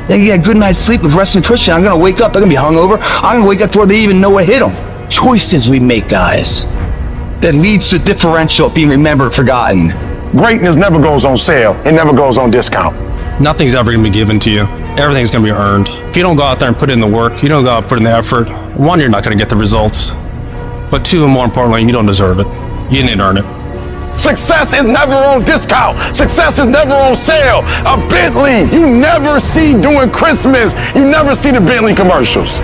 They get a good night's sleep with rest and nutrition. I'm gonna wake up, they're gonna be hungover. I'm gonna wake up before they even know what hit them. Choices we make, guys, that leads to differential being remembered, forgotten. Greatness never goes on sale. It never goes on discount. Nothing's ever gonna be given to you. Everything's gonna be earned. If you don't go out there and put in the work, you don't go out and put in the effort, one, you're not gonna get the results. But two, and more importantly, you don't deserve it. You didn't earn it. Success is never on discount. Success is never on sale. A Bentley, you never see during Christmas. You never see the Bentley commercials.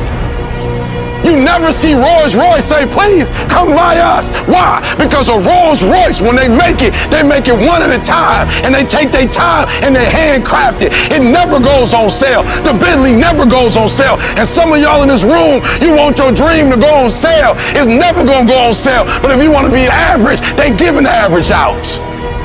You never see Rolls Royce say, please come buy us. Why? Because a Rolls Royce, when they make it one at a time. And they take their time and they handcraft it. It never goes on sale. The Bentley never goes on sale. And some of y'all in this room, you want your dream to go on sale. It's never gonna go on sale. But if you want to be average, they giving the average out.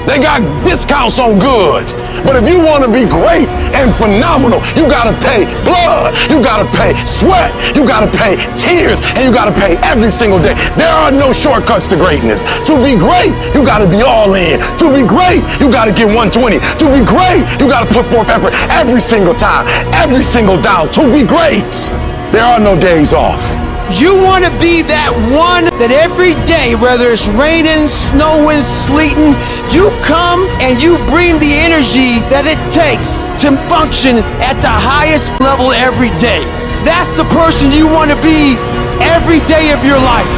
They got discounts on goods. But if you want to be great and phenomenal, you got to pay blood, you got to pay sweat, you got to pay tears, and you got to pay every single day. There are no shortcuts to greatness. To be great, you got to be all in. To be great, you got to get 120. To be great, you got to put forth effort every single time, every single down. To be great, there are no days off. You want to be that one that every day, whether it's raining, snowing, sleeting, you come and you bring the energy that it takes to function at the highest level every day. That's the person you want to be every day of your life.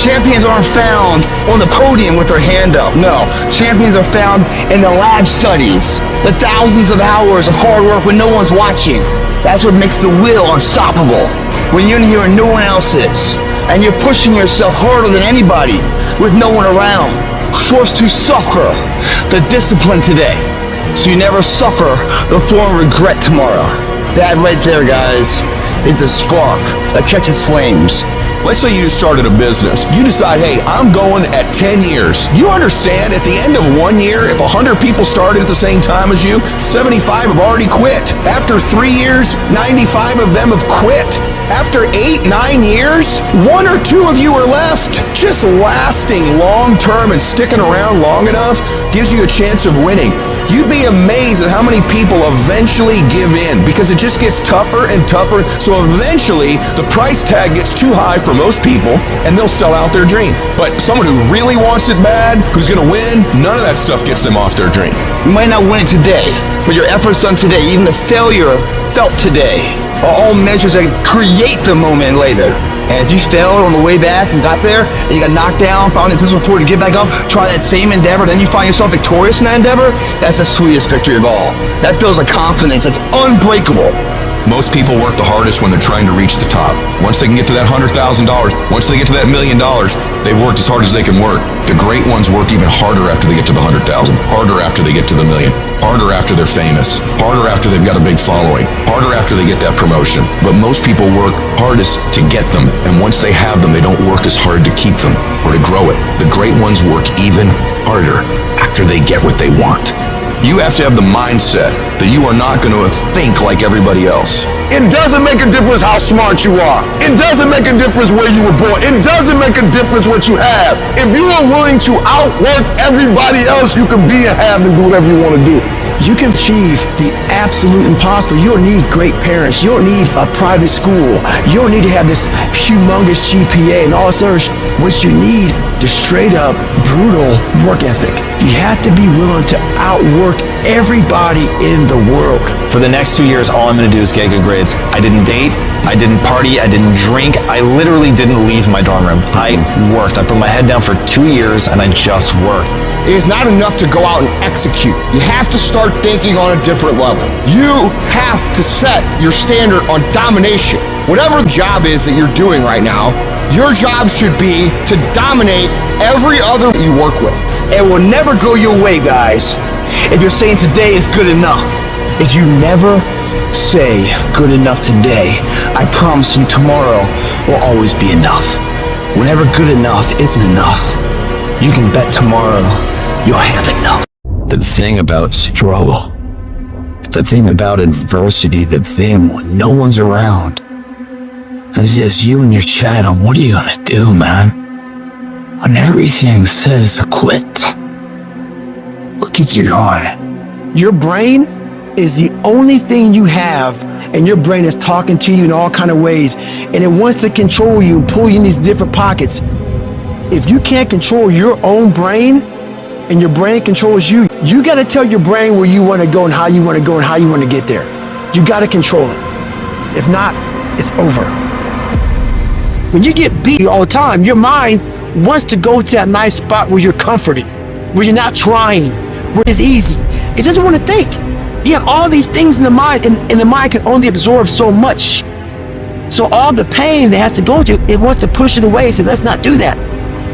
Champions aren't found on the podium with their hand up. No, champions are found in the lab studies, the thousands of hours of hard work when no one's watching. That's what makes the will unstoppable. When you're in here and no one else is, and you're pushing yourself harder than anybody with no one around, forced to suffer the discipline today, so you never suffer the form of regret tomorrow. That right there, guys, is a spark that catches flames. Let's say you just started a business. You decide, hey, I'm going at 10 years. You understand at the end of 1 year, if 100 people started at the same time as you, 75 have already quit. After 3 years, 95 of them have quit. After 8, 9 years, 1 or 2 of you are left. Just lasting long term and sticking around long enough gives you a chance of winning. You'd be amazed at how many people eventually give in because it just gets tougher and tougher. So eventually the price tag gets too high for most people and they'll sell out their dream. But someone who really wants it bad, who's gonna win, none of that stuff gets them off their dream. You might not win it today, but your efforts done today, even the failure felt today, are all measures that create the moment later. And if you failed on the way back and got there, and you got knocked down, found intentional forward to get back up, try that same endeavor, then you find yourself victorious in that endeavor, that's the sweetest victory of all. That builds a confidence that's unbreakable. Most people work the hardest when they're trying to reach the top. Once they can get to that $100,000, once they get to that $1 million, they've worked as hard as they can work. The great ones work even harder after they get to the 100,000, harder after they get to the million, harder after they're famous, harder after they've got a big following, harder after they get that promotion. But most people work hardest to get them, and once they have them, they don't work as hard to keep them or to grow it. The great ones work even harder after they get what they want. You have to have the mindset that you are not going to think like everybody else. It doesn't make a difference how smart you are. It doesn't make a difference where you were born. It doesn't make a difference what you have. If you are willing to outwork everybody else, you can be and have and do whatever you want to do. You can achieve the absolute impossible. You don't need great parents. You don't need a private school. You don't need to have this humongous GPA and all this other What you need is straight up brutal work ethic. You have to be willing to outwork everybody in the world. For the next 2 years, all I'm gonna do is get good grades. I didn't date, I didn't party, I didn't drink. I literally didn't leave my dorm room. I worked. I put my head down for 2 years and I just worked. It is not enough to go out and execute. You have to start thinking on a different level. You have to set your standard on domination. Whatever job is that you're doing right now, your job should be to dominate every other you work with. It will never go your way, guys, if you're saying today is good enough. If you never say good enough today, I promise you tomorrow will always be enough. Whenever good enough isn't enough, you can bet tomorrow you'll have enough. The thing about struggle, the thing about adversity, the thing when no one's around, is just you and your shadow. What are you gonna do, man? When everything says quit, what keeps you going? Your brain is the only thing you have, and your brain is talking to you in all kind of ways, and it wants to control you and pull you in these different pockets. If you can't control your own brain, and your brain controls you, you got to tell your brain where you want to go and how you want to go and how you want to get there. You got to control it. If not, it's over. When you get beat all the time, your mind wants to go to that nice spot where you're comforted, where you're not trying, where it's easy. It doesn't want to think. You have all these things in the mind, and the mind can only absorb so much. So all the pain that has to go through, it wants to push it away and say, let's not do that.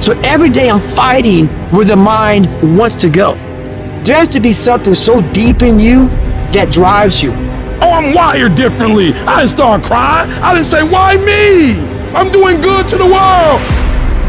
So every day I'm fighting where the mind wants to go. There has to be something so deep in you that drives you. Oh, I'm wired differently. I didn't start crying. I didn't say, why me? I'm doing good to the world.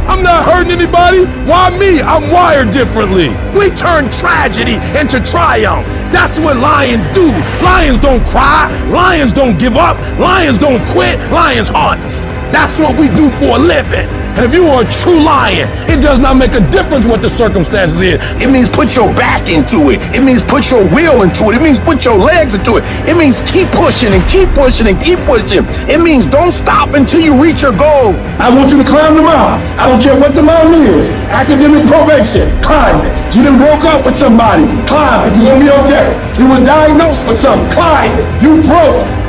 I'm not hurting anybody. Why me? I'm wired differently. We turn tragedy into triumph. That's what lions do. Lions don't cry. Lions don't give up. Lions don't quit. Lions hunt. That's what we do for a living. And if you are a true lion, it does not make a difference what the circumstances is. It means put your back into it. It means put your will into it. It means put your legs into it. It means keep pushing and keep pushing and keep pushing. It means don't stop until you reach your goal. I want you to climb the mountain. I don't care what the mountain is. Academic probation, climb it. You done broke up with somebody, climb it. You're gonna be okay. You were diagnosed with something, climb it. You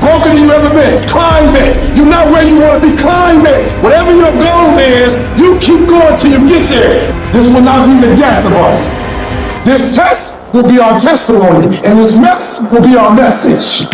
broker than you ever been, climb it. You're not where you want to be, climb it. Whatever your goal is, you keep going till you get there. This will not be the death of us. This test will be our testimony, and this mess will be our message.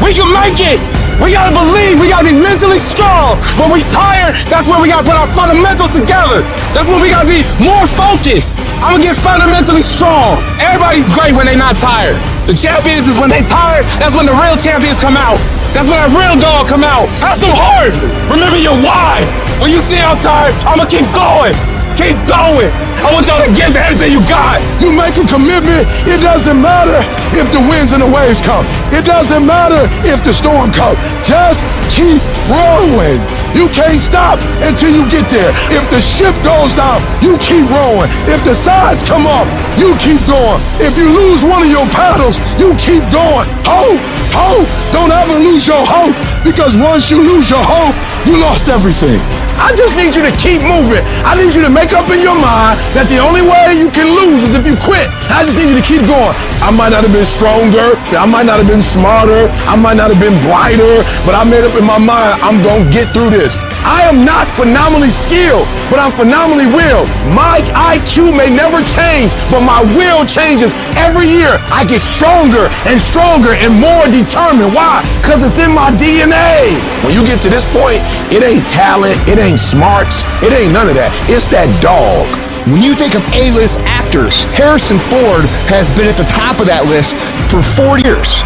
We can make it. We gotta believe, we gotta be mentally strong. When we tired, that's when we gotta put our fundamentals together. That's when we gotta be more focused. I'm gonna get fundamentally strong. Everybody's great when they're not tired. The champions is when they tired, that's when the real champions come out. That's when that real dog come out. That's so hard. Remember your why. When you see I'm tired, I'ma keep going. Keep going. I want y'all to give everything you got. You make a commitment. It doesn't matter if the winds and the waves come. It doesn't matter if the storm comes. Just keep rowing. You can't stop until you get there. If the ship goes down, you keep rowing. If the sides come up, you keep going. If you lose one of your paddles, you keep going. Hope, hope. Don't ever lose your hope, because once you lose your hope, you lost everything. I just need you to keep moving. I need you to make up in your mind that the only way you can lose is if you quit. I just need you to keep going. I might not have been stronger. I might not have been smarter. I might not have been brighter, but I made up in my mind, I'm gonna get through this. I am not phenomenally skilled, but I'm phenomenally willed. My IQ may never change, but my will changes every year. I get stronger and stronger and more determined. Why? Because it's in my DNA. When you get to this point, it ain't talent, it ain't smarts, it ain't none of that. It's that dog. When you think of A-list actors, Harrison Ford has been at the top of that list for 4 years.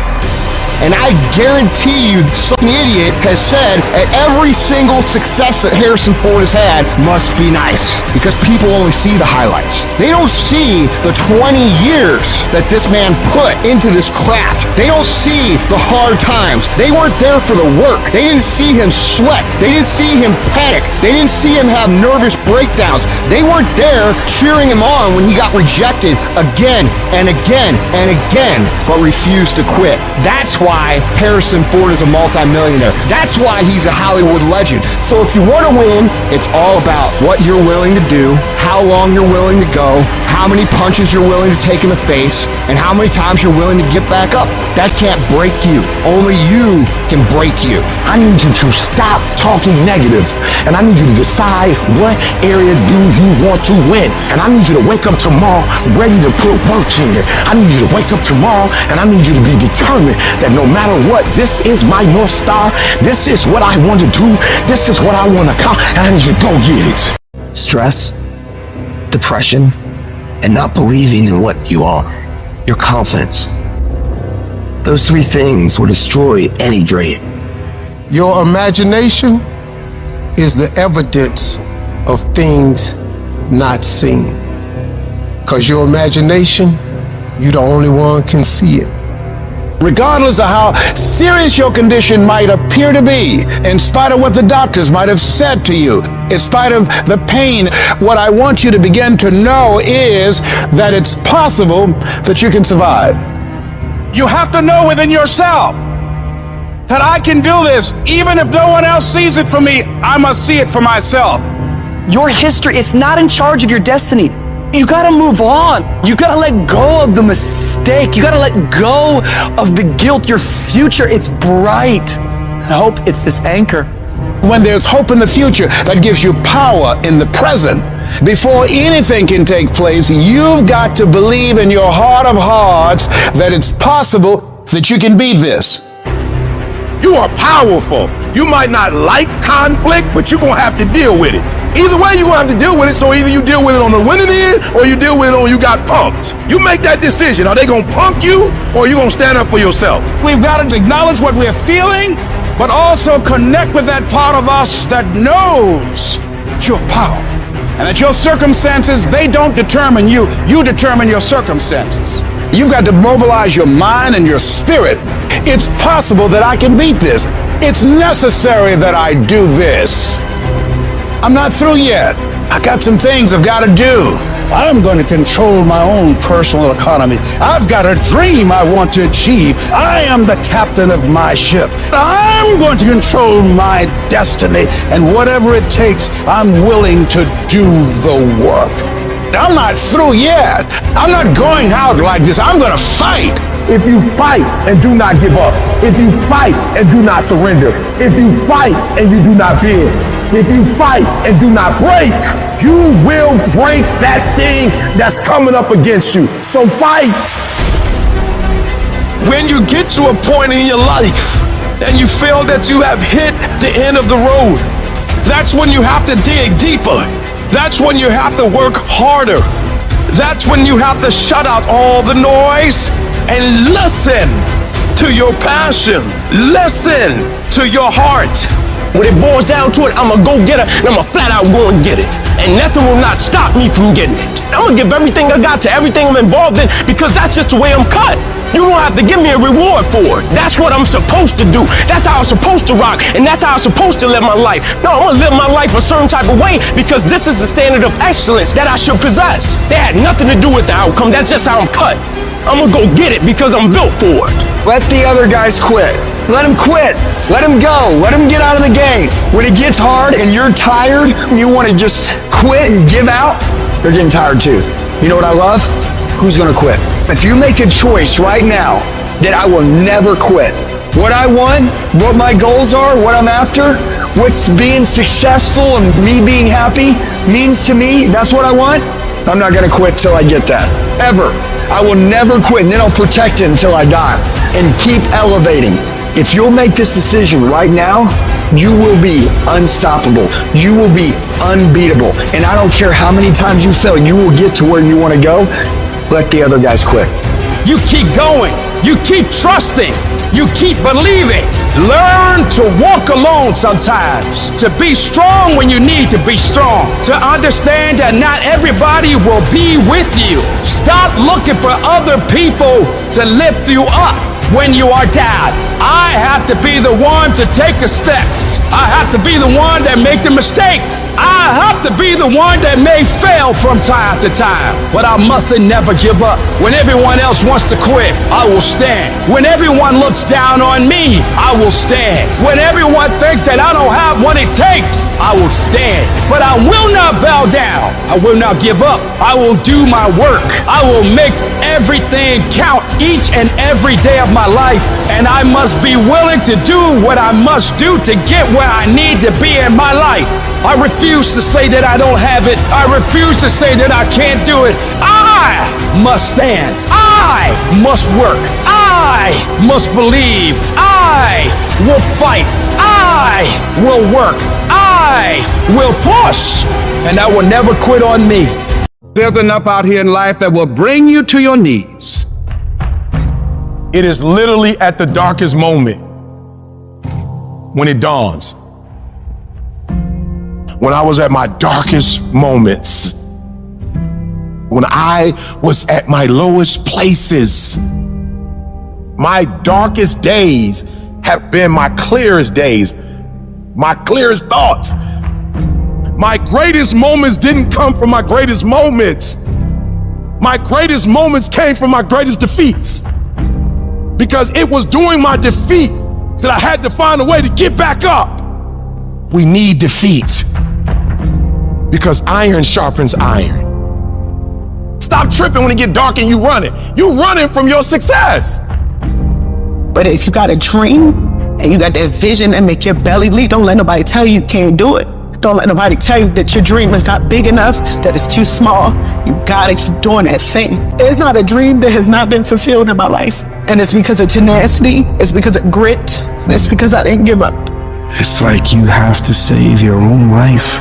And I guarantee you, some idiot has said that every single success that Harrison Ford has had must be nice, because people only see the highlights. They don't see the 20 years that this man put into this craft. They don't see the hard times. They weren't there for the work. They didn't see him sweat. They didn't see him panic. They didn't see him have nervous breakdowns. They weren't there cheering him on when he got rejected again and again and again, but refused to quit. That's why Harrison Ford is a multimillionaire. That's why he's a Hollywood legend. So if you want to win, it's all about what you're willing to do, how long you're willing to go, how many punches you're willing to take in the face, and how many times you're willing to get back up. That can't break you. Only you can break you. I need you to stop talking negative, and I need you to decide what area do you want to win. And I need you to wake up tomorrow ready to put work in. I need you to wake up tomorrow, and I need you to be determined that no matter what, this is my North Star. This is what I want to do. This is what I want to accomplish, and I need you to go get it. Stress, depression, and not believing in what you are, your confidence. Those three things will destroy any dream. Your imagination is the evidence of things not seen. Because your imagination, you're the only one can see it. Regardless of how serious your condition might appear to be, in spite of what the doctors might have said to you, in spite of the pain, what I want you to begin to know is that it's possible that you can survive. You have to know within yourself that I can do this. Even if no one else sees it for me, I must see it for myself. Your history, it's not in charge of your destiny. You gotta move on. You gotta let go of the mistake. You gotta let go of the guilt. Your future, it's bright. I hope it's this anchor. When there's hope in the future, that gives you power in the present. Before anything can take place, you've got to believe in your heart of hearts that it's possible that you can be this. You are powerful. You might not like conflict, but you're gonna have to deal with it. Either way, you're gonna have to deal with it, so either you deal with it on the winning end, or you deal with it on you got punked. You make that decision. Are they gonna punk you, or are you gonna stand up for yourself? We've got to acknowledge what we're feeling, but also connect with that part of us that knows you're powerful. And that your circumstances, they don't determine you. You determine your circumstances. You've got to mobilize your mind and your spirit. It's possible that I can beat this. It's necessary that I do this. I'm not through yet. I got some things I've got to do. I'm going to control my own personal economy. I've got a dream I want to achieve. I am the captain of my ship. I'm going to control my destiny, and whatever it takes, I'm willing to do the work. I'm not through yet. I'm not going out like this. I'm going to fight. If you fight and do not give up, if you fight and do not surrender, if you fight and you do not bend, if you fight and do not break, you will break that thing that's coming up against you. So fight. When you get to a point in your life and you feel that you have hit the end of the road, that's when you have to dig deeper. That's when you have to work harder. That's when you have to shut out all the noise and listen to your passion. Listen to your heart. When it boils down to it, I'm a go-getter and I'm a flat out go and get it. And nothing will not stop me from getting it. I'm gonna give everything I got to everything I'm involved in because that's just the way I'm cut. You don't have to give me a reward for it. That's what I'm supposed to do. That's how I'm supposed to rock, and that's how I'm supposed to live my life. No, I'm gonna live my life a certain type of way because this is the standard of excellence that I should possess. It had nothing to do with the outcome. That's just how I'm cut. I'm gonna go get it because I'm built for it. Let the other guys quit. Let them quit. Let them go. Let them get out of the game. When it gets hard and you're tired, you want to just quit and give out, they're getting tired too. You know what I love? Who's gonna quit? If you make a choice right now that I will never quit, what I want, what my goals are, what I'm after, what's being successful and me being happy means to me, that's what I want, I'm not gonna quit till I get that. Ever. I will never quit, and then I'll protect it until I die and keep elevating. If you'll make this decision right now, you will be unstoppable. You will be unbeatable. And I don't care how many times you fail, you will get to where you want to go. Let the other guys quit. You keep going. You keep trusting. You keep believing. Learn to walk alone sometimes. To be strong when you need to be strong. To understand that not everybody will be with you. Stop looking for other people to lift you up when you are down. I have to be the one to take the steps. I have to be the one that make the mistakes. I have to be the one that may fail from time to time. But I mustn't never give up. When everyone else wants to quit, I will stand. When everyone looks down on me, I will stand. When everyone thinks that I don't have what it takes, I will stand. But I will not bow down. I will not give up. I will do my work. I will make everything count each and every day of my life. And I must be willing to do what I must do to get where I need to be in my life. I refuse to say that I don't have it. I refuse to say that I can't do it. I must stand. I must work. I must believe. I will fight. I will work. I will push. And I will never quit on me. There's enough out here in life that will bring you to your knees. It is literally at the darkest moment when it dawns. When I was at my darkest moments, when I was at my lowest places, my darkest days have been my clearest days, my clearest thoughts. My greatest moments didn't come from my greatest moments. My greatest moments came from my greatest defeats. because it was during my defeat that I had to find a way to get back up. We need defeat because iron sharpens iron. Stop tripping when it get dark and you running. You running from your success. But if you got a dream and you got that vision that make your belly leap, don't let nobody tell you can't do it. Don't let nobody tell you that your dream is not big enough, that it's too small. You gotta keep doing that thing. There's not a dream that has not been fulfilled in my life. And it's because of tenacity, it's because of grit, and it's because I didn't give up. It's like you have to save your own life.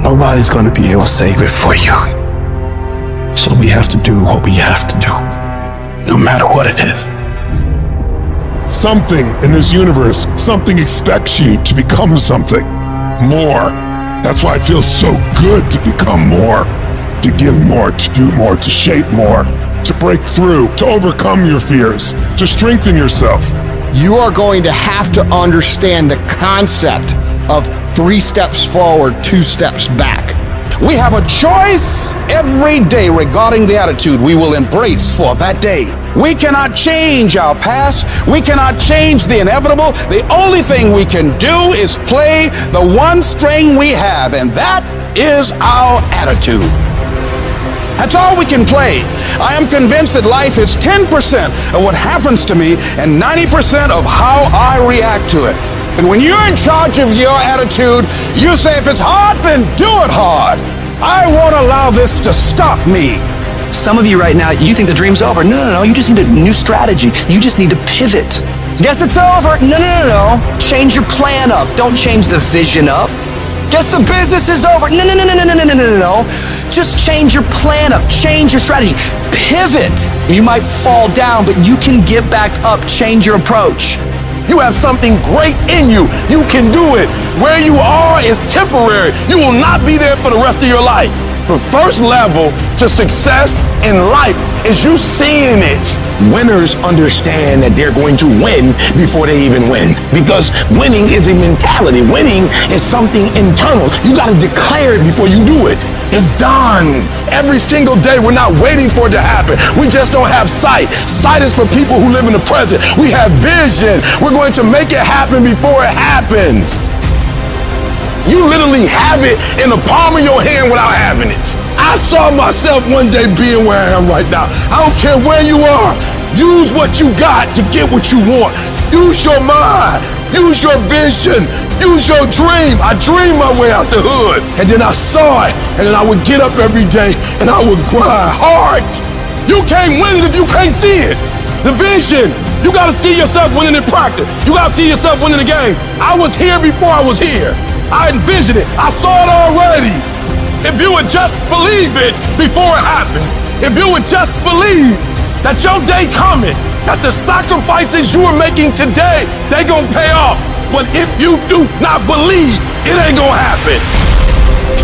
Nobody's gonna be able to save it for you. So we have to do what we have to do, no matter what it is. Something in this universe, something expects you to become something more. That's why it feels so good to become more, to give more, to do more, to shape more, to break through, to overcome your fears, to strengthen yourself. You are going to have to understand the concept of 3 steps forward, 2 steps back. We have a choice every day regarding the attitude we will embrace for that day. We cannot change our past. We cannot change the inevitable. The only thing we can do is play the one string we have, and that is our attitude. That's all we can play. I am convinced that life is 10% of what happens to me and 90% of how I react to it. And when you're in charge of your attitude, you say, if it's hard, then do it hard. I won't allow this to stop me. Some of you right now, you think the dream's over. No. You just need a new strategy. You just need to pivot. Guess it's over. No. Change your plan up. Don't change the vision up. Guess the business is over. No. Just change your plan up. Change your strategy. Pivot. You might fall down, but you can get back up. Change your approach. You have something great in you. You can do it. Where you are is temporary. You will not be there for the rest of your life. The first level to success in life is you seeing it. Winners understand that they're going to win before they even win, because winning is a mentality. Winning is something internal. You got to declare it before you do it. It's done. Every single day, we're not waiting for it to happen. We just don't have sight. Sight is for people who live in the present. We have vision. We're going to make it happen before it happens. You literally have it in the palm of your hand without having it. I saw myself one day being where I am right now. I don't care where you are. Use what you got to get what you want. Use your mind. Use your vision. Use your dream. I dreamed my way out the hood, and then I saw it, and then I would get up every day, and I would grind hard. You can't win it if you can't see it. The vision. You got to see yourself winning in practice. You got to see yourself winning the games. I was here before I was here. I envisioned it. I saw it already. If you would just believe it before it happens, if you would just believe that your day coming, that the sacrifices you are making today, they gonna pay off. But if you do not believe, it ain't gonna happen.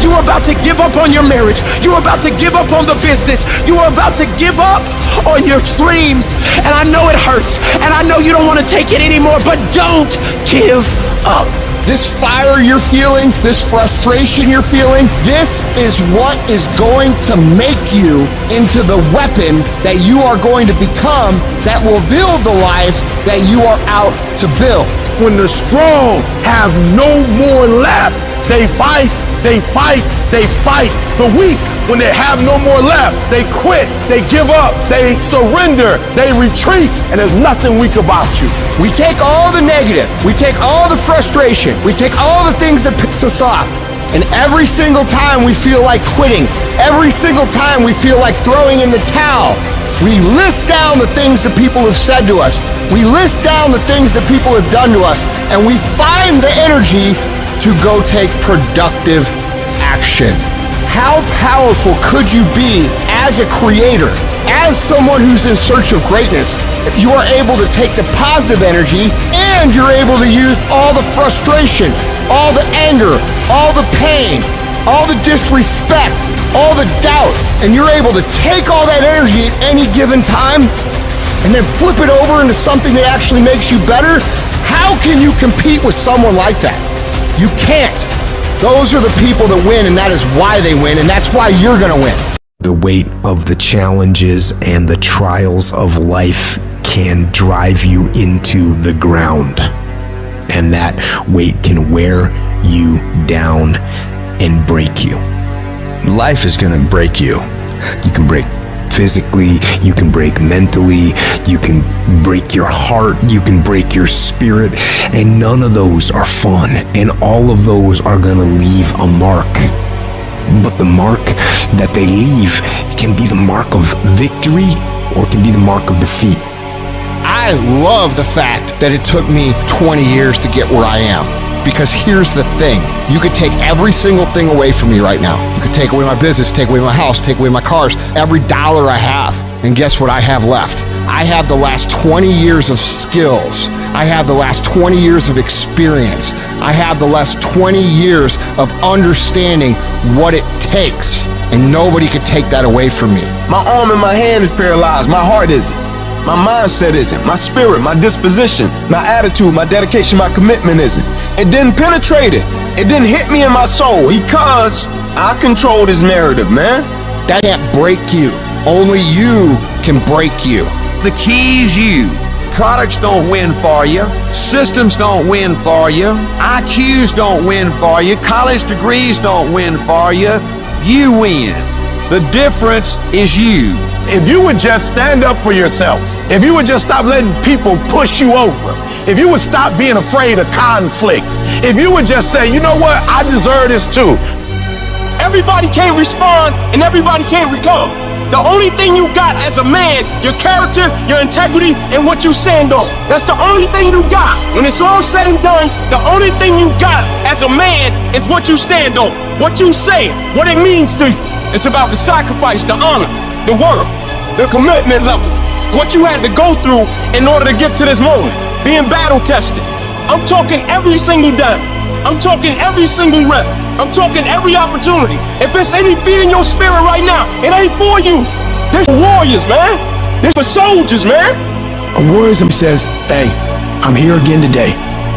You are about to give up on your marriage. You are about to give up on the business. You are about to give up on your dreams. And I know it hurts. And I know you don't want to take it anymore, but don't give up. This fire you're feeling, this frustration you're feeling, this is what is going to make you into the weapon that you are going to become, that will build the life that you are out to build. When the strong have no more left, they fight, they fight, they fight. The weak, when they have no more left, they quit, they give up, they surrender, they retreat, and there's nothing weak about you. We take all the negative, we take all the frustration, we take all the things that piss us off, and every single time we feel like quitting, every single time we feel like throwing in the towel, we list down the things that people have said to us, we list down the things that people have done to us, and we find the energy to go take productive action. How powerful could you be as a creator, as someone who's in search of greatness, if you are able to take the positive energy and you're able to use all the frustration, all the anger, all the pain, all the disrespect, all the doubt, and you're able to take all that energy at any given time and then flip it over into something that actually makes you better? How can you compete with someone like that? You can't. Those are the people that win, and that is why they win, and that's why you're gonna win. The weight of the challenges and the trials of life can drive you into the ground. And that weight can wear you down and break you. Life is gonna break you. You can break physically, you can break mentally, you can break your heart, you can break your spirit, and none of those are fun, and all of those are gonna leave a mark. But the mark that they leave can be the mark of victory or it can be the mark of defeat. I love the fact that it took me 20 years to get where I am. Because here's the thing, you could take every single thing away from me right now. You could take away my business, take away my house, take away my cars, every dollar I have. And guess what I have left? I have the last 20 years of skills. I have the last 20 years of experience. I have the last 20 years of understanding what it takes. And nobody could take that away from me. My arm and my hand is paralyzed. My heart isn't. My mindset isn't. My spirit, my disposition, my attitude, my dedication, my commitment isn't. It didn't penetrate it. It didn't hit me in my soul because I controlled his narrative, man. That can't break you. Only you can break you. The key is you. Products don't win for you. Systems don't win for you. IQs don't win for you. College degrees don't win for you. You win. The difference is you. If you would just stand up for yourself, if you would just stop letting people push you over, if you would stop being afraid of conflict, if you would just say, you know what, I deserve this too. Everybody can't respond and everybody can't recover. The only thing you got as a man, your character, your integrity, and what you stand on. That's the only thing you got. When it's all said and done, the only thing you got as a man is what you stand on, what you say, what it means to you. It's about the sacrifice, the honor, the work, the commitment level, what you had to go through in order to get to this moment, being battle tested. I'm talking every single day. I'm talking every single rep. I'm talking every opportunity. If it's any fear in your spirit right now, it ain't for you. There's for warriors, man. There's for soldiers, man. A warrior says, hey, I'm here again today.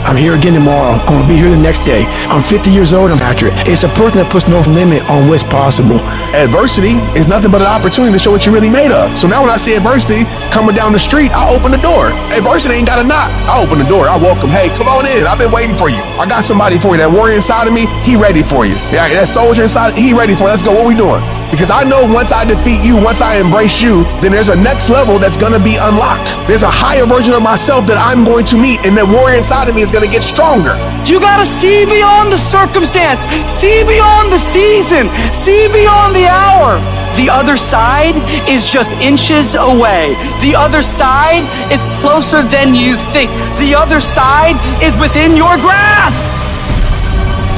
I'm here again tomorrow. I'm gonna be here the next day. I'm 50 years old, I'm after it. It's a person that puts no limit on what's possible. Adversity is nothing but an opportunity to show what you're really made of. So now when I see adversity coming down the street, I open the door. Adversity ain't got to knock. I open the door. I welcome. Hey, come on in. I've been waiting for you. I got somebody for you. That warrior inside of me, he ready for you. Yeah, that soldier inside, he ready for you. Let's go. What we doing? Because I know once I defeat you, once I embrace you, then there's a next level that's gonna be unlocked. There's a higher version of myself that I'm going to meet, and the warrior inside of me is gonna get stronger. You gotta see beyond the circumstance, see beyond the season, see beyond the hour. The other side is just inches away. The other side is closer than you think. The other side is within your grasp.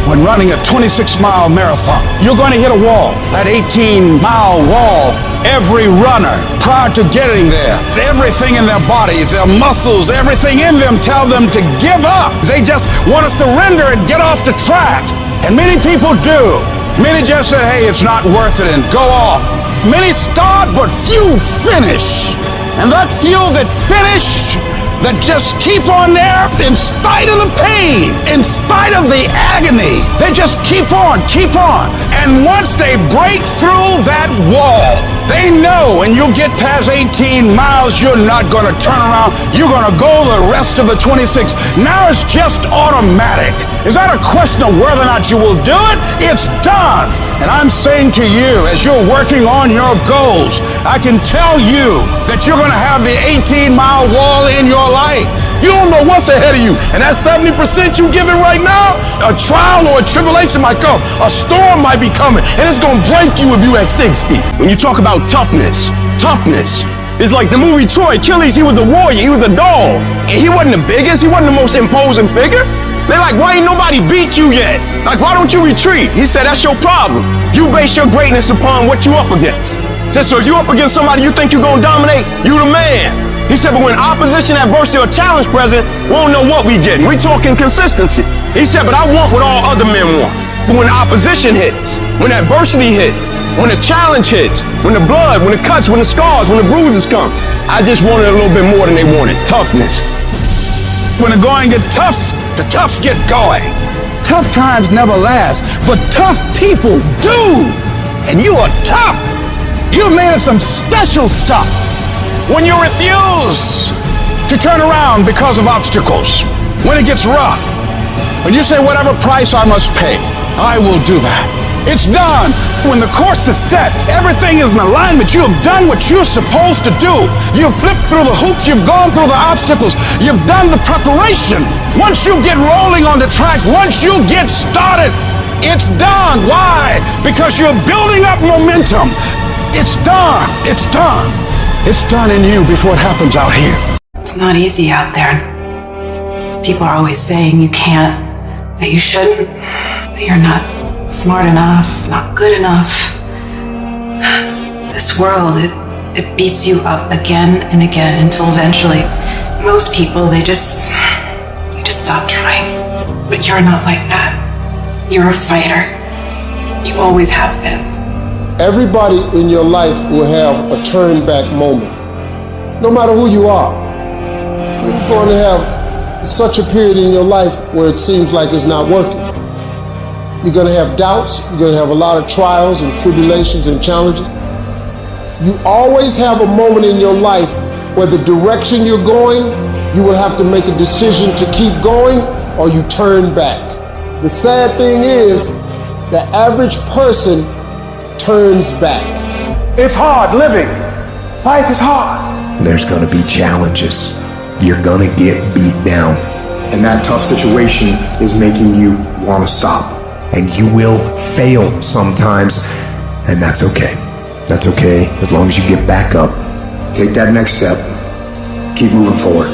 When running a 26-mile marathon, you're going to hit a wall, that 18-mile wall. Every runner, prior to getting there, everything in their bodies, their muscles, everything in them tell them to give up. They just want to surrender and get off the track. And many people do. Many just say, hey, it's not worth it, and go off. Many start, but few finish. And that few that finish, that just keep on there in spite of the pain, in spite of the agony. They just keep on. And once they break through that wall, they know when you get past 18 miles, you're not going to turn around. You're going to go the rest of the 26. Now it's just automatic. Is that a question of whether or not you will do it? It's done. And I'm saying to you, as you're working on your goals, I can tell you that you're going to have the 18-mile wall in your life. You don't know what's ahead of you. And that 70% you giving right now, a trial or a tribulation might come. A storm might be coming, and it's going to break you if you at 60. When you talk about toughness is like the movie Troy. Achilles, he was a warrior, he was a dog. And he wasn't the biggest, he wasn't the most imposing figure. They're like, why ain't nobody beat you yet? Like, why don't you retreat? He said, that's your problem. You base your greatness upon what you up against. He said, so if you up against somebody you think you're going to dominate, you the man. He said, but when opposition, adversity, or challenge present, we don't know what we getting. We talking consistency. He said, but I want what all other men want. But when opposition hits, when adversity hits, when the challenge hits, when the blood, when the cuts, when the scars, when the bruises come, I just wanted a little bit more than they wanted. Toughness. When the going get tough, the tough get going. Tough times never last, but tough people do. And you are tough. You're made of some special stuff. When you refuse to turn around because of obstacles, when it gets rough, when you say whatever price I must pay, I will do that. It's done. When the course is set, everything is in alignment. You have done what you're supposed to do. You've flipped through the hoops. You've gone through the obstacles. You've done the preparation. Once you get rolling on the track, once you get started, it's done. Why? Because you're building up momentum. It's done. It's done. It's done in you before it happens out here. It's not easy out there. People are always saying you can't, that you shouldn't, that you're not smart enough, not good enough. This world, it beats you up again and again until eventually, most people, they just stop trying. But you're not like that. You're a fighter. You always have been. Everybody in your life will have a turn back moment. No matter who you are, you're going to have such a period in your life where it seems like it's not working. You're going to have doubts. You're going to have a lot of trials and tribulations and challenges. You always have a moment in your life where the direction you're going, you will have to make a decision to keep going or you turn back. The sad thing is, the average person turns back. It's hard living. Life is hard. There's gonna be challenges. You're gonna get beat down. And that tough situation is making you want to stop. And you will fail sometimes, and that's okay. That's okay, as long as you get back up. Take that next step. Keep moving forward.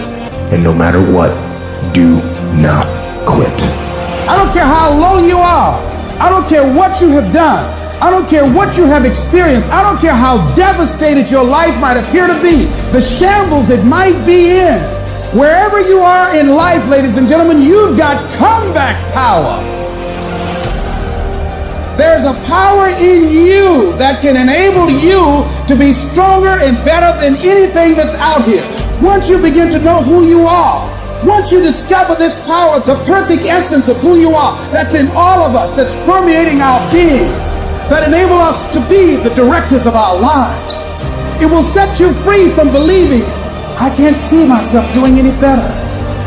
And no matter what, do not quit. I don't care how low you are. I don't care what you have done. I don't care what you have experienced. I don't care how devastated your life might appear to be, the shambles it might be in. Wherever you are in life, ladies and gentlemen, you've got comeback power. There's a power in you that can enable you to be stronger and better than anything that's out here. Once you begin to know who you are, once you discover this power, the perfect essence of who you are, that's in all of us, that's permeating our being, that enable us to be the directors of our lives. It will set you free from believing, I can't see myself doing any better.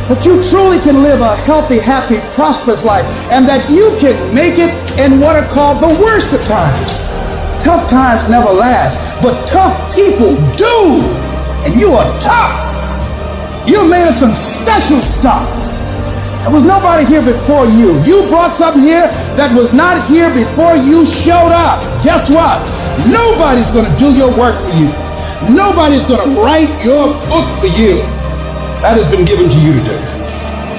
That you truly can live a healthy, happy, prosperous life, and that you can make it in what are called the worst of times. Tough times never last, but tough people do. And you are tough. You're made of some special stuff. There was nobody here before you. You brought something here that was not here before you showed up. Guess what? Nobody's gonna do your work for you. Nobody's gonna write your book for you. That has been given to you to do.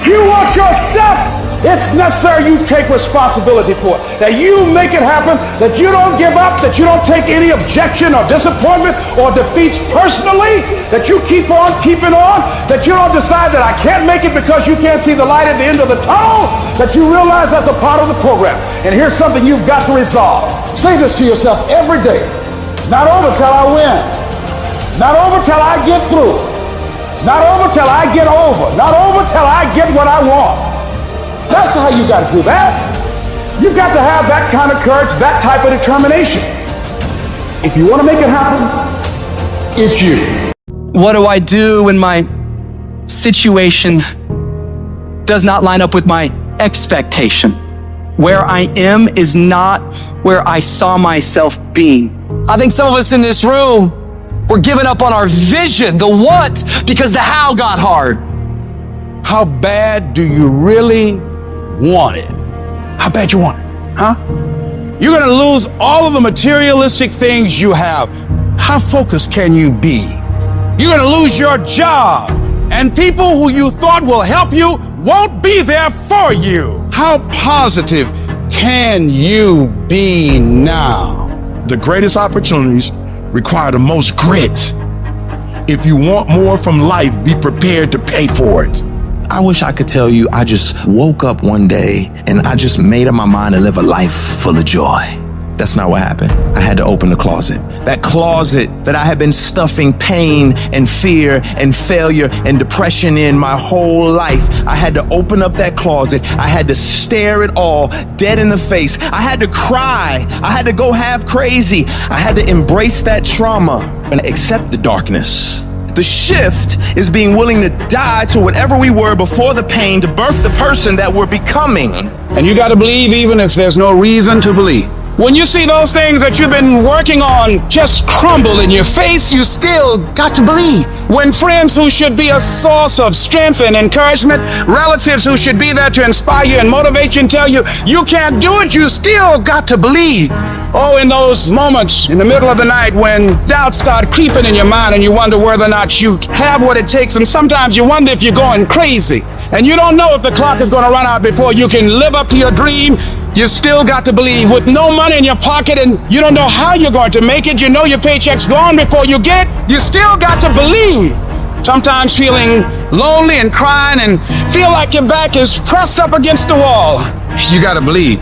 You want your stuff? It's necessary you take responsibility for it. That you make it happen, that you don't give up, that you don't take any objection or disappointment or defeats personally, that you keep on keeping on, that you don't decide that I can't make it because you can't see the light at the end of the tunnel, that you realize that's a part of the program. And here's something you've got to resolve. Say this to yourself every day. Not over till I win. Not over till I get through. Not over till I get over. Not over till I get what I want. That's how you got to do that. You've got to have that kind of courage, that type of determination. If you want to make it happen, it's you. What do I do when my situation does not line up with my expectation? Where I am is not where I saw myself being. I think some of us in this room, we're giving up on our vision, the what, because the how got hard. How bad do you really want it? How bad you want it, huh? You're gonna lose all of the materialistic things you have. How focused can you be? You're gonna lose your job, and people who you thought will help you won't be there for you. How positive can you be now? The greatest opportunities require the most grit. If you want more from life, be prepared to pay for it. I wish I could tell you I just woke up one day and I just made up my mind to live a life full of joy. That's not what happened. I had to open the closet. That closet that I had been stuffing pain and fear and failure and depression in my whole life. I had to open up that closet. I had to stare it all dead in the face. I had to cry. I had to go half crazy. I had to embrace that trauma and accept the darkness. The shift is being willing to die to whatever we were before the pain to birth the person that we're becoming. And you got to believe even if there's no reason to believe. When you see those things that you've been working on just crumble in your face, you still got to believe. When friends who should be a source of strength and encouragement, relatives who should be there to inspire you and motivate you and tell you you can't do it, you still got to believe. Oh, in those moments in the middle of the night when doubts start creeping in your mind and you wonder whether or not you have what it takes, and sometimes you wonder if you're going crazy and you don't know if the clock is going to run out before you can live up to your dream. You still got to believe. With no money in your pocket and you don't know how you're going to make it, you know your paycheck's gone before you get, you still got to believe. Sometimes feeling lonely and crying and feel like your back is pressed up against the wall. You got to believe.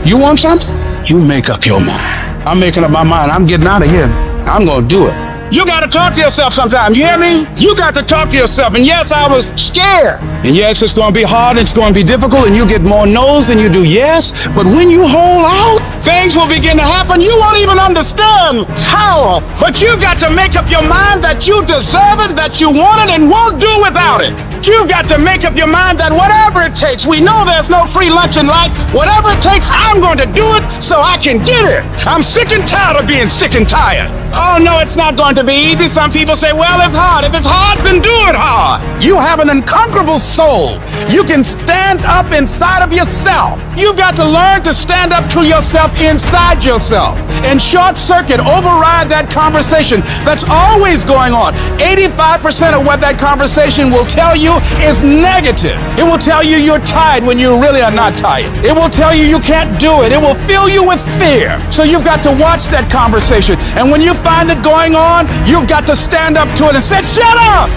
You want something? You make up your mind. I'm making up my mind. I'm getting out of here. I'm going to do it. You got to talk to yourself sometimes. You hear me? You got to talk to yourself. And yes, I was scared. And yes, it's going to be hard. It's going to be difficult. And you get more no's than you do yes. But when you hold out, things will begin to happen. You won't even understand how. But you got to make up your mind that you deserve it, that you want it, and won't do without it. You've got to make up your mind that whatever it takes, we know there's no free lunch in life. Whatever it takes, I'm going to do it so I can get it. I'm sick and tired of being sick and tired. Oh, no, it's not going to be easy. Some people say, well, it's hard. If it's hard, then do it hard. You have an unconquerable soul. You can stand up inside of yourself. You've got to learn to stand up to yourself inside yourself and short circuit, override that conversation that's always going on. 85% of what that conversation will tell you is negative. It will tell you you're tired when you really are not tired. It will tell you you can't do it. It will fill you with fear. So you've got to watch that conversation. And when you find it going on, you've got to stand up to it and say, shut up!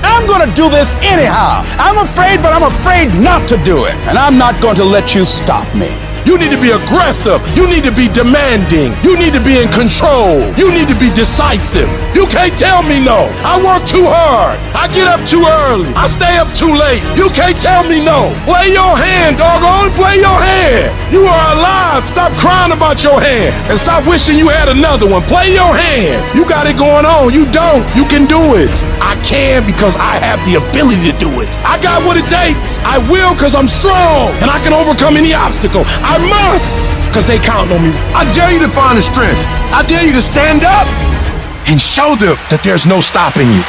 I'm going to do this anyhow. I'm afraid, but I'm afraid not to do it. And I'm not going to let you stop me. You need to be aggressive. You need to be demanding. You need to be in control. You need to be decisive. You can't tell me no. I work too hard. I get up too early. I stay up too late. You can't tell me no. Play your hand, doggone. Play your hand. You are alive. Stop crying about your hand and stop wishing you had another one. Play your hand. You got it going on. You don't. You can do it. I can because I have the ability to do it. I got what it takes. I will because I'm strong and I can overcome any obstacle. I must, because they count on me. I dare you to find the strength. I dare you to stand up and show them that there's no stopping you.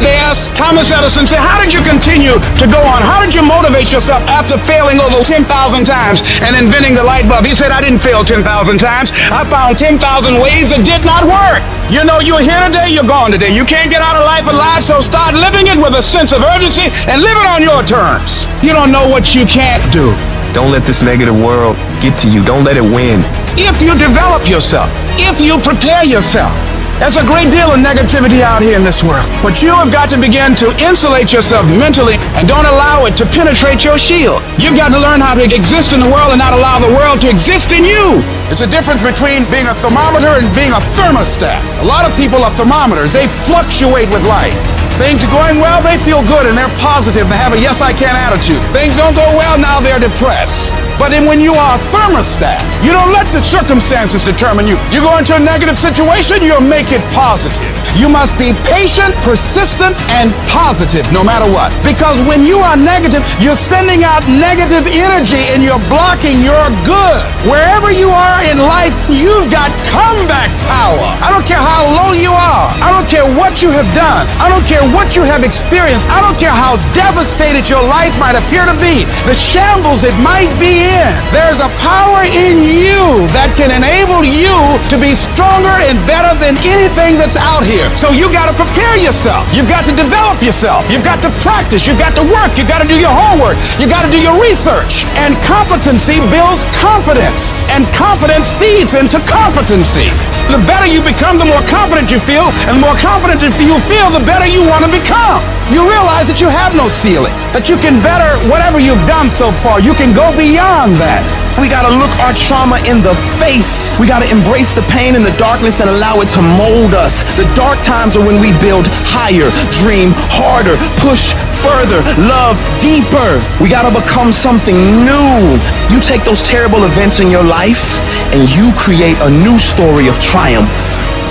They asked Thomas Edison, say, how did you continue to go on? How did you motivate yourself after failing over 10,000 times and inventing the light bulb? He said, I didn't fail 10,000 times. I found 10,000 ways that did not work. You know, you're here today, you're gone today. You can't get out of life alive, so start living it with a sense of urgency and live it on your terms. You don't know what you can't do. Don't let this negative world get to you. Don't let it win. If you develop yourself, if you prepare yourself, there's a great deal of negativity out here in this world. But you have got to begin to insulate yourself mentally and don't allow it to penetrate your shield. You've got to learn how to exist in the world and not allow the world to exist in you. It's a difference between being a thermometer and being a thermostat. A lot of people are thermometers. They fluctuate with life. Things are going well, they feel good and they're positive. They have a yes I can attitude. Things don't go well, now they're depressed. But then when you are a thermostat, you don't let the circumstances determine you. You go into a negative situation, you'll make it positive. You must be patient, persistent, and positive no matter what. Because when you are negative, you're sending out negative energy and you're blocking your good. Wherever you are in life, you've got comeback power. I don't care how low you are. I don't care what you have done. I don't care what you have experienced. I don't care how devastated your life might appear to be. The shambles it might be in. There's a power in you that can enable you to be stronger and better than anything that's out here. So you got to prepare yourself. You've got to develop yourself. You've got to practice. You've got to work. You've got to do your homework. You got to do your research. And competency builds confidence. And confidence feeds into competency. The better you become, the more confident you feel. And the more confident you feel, the better you want to become. you realize that you have no ceiling, that you can better whatever you've done so far. You can go beyond that. We gotta look our trauma in the face. We gotta embrace the pain and the darkness and allow it to mold us. The dark times are when we build higher, dream harder, push further, love deeper. We gotta become something new. You take those terrible events in your life and you create a new story of triumph.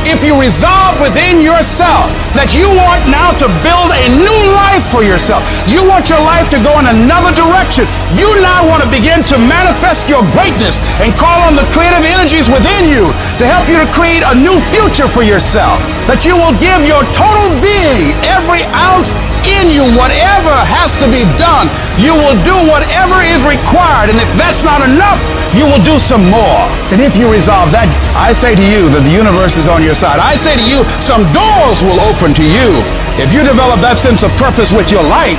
If you resolve within yourself that you want now to build a new life for yourself, you want your life to go in another direction, you now want to begin to manifest your greatness and call on the creative energies within you to help you to create a new future for yourself, that you will give your total being, every ounce in you, whatever has to be done, you will do whatever is required, and if that's not enough, you will do some more. And if you resolve that, I say to you that the universe is on your side. I say to you, some doors will open to you if you develop that sense of purpose with your life.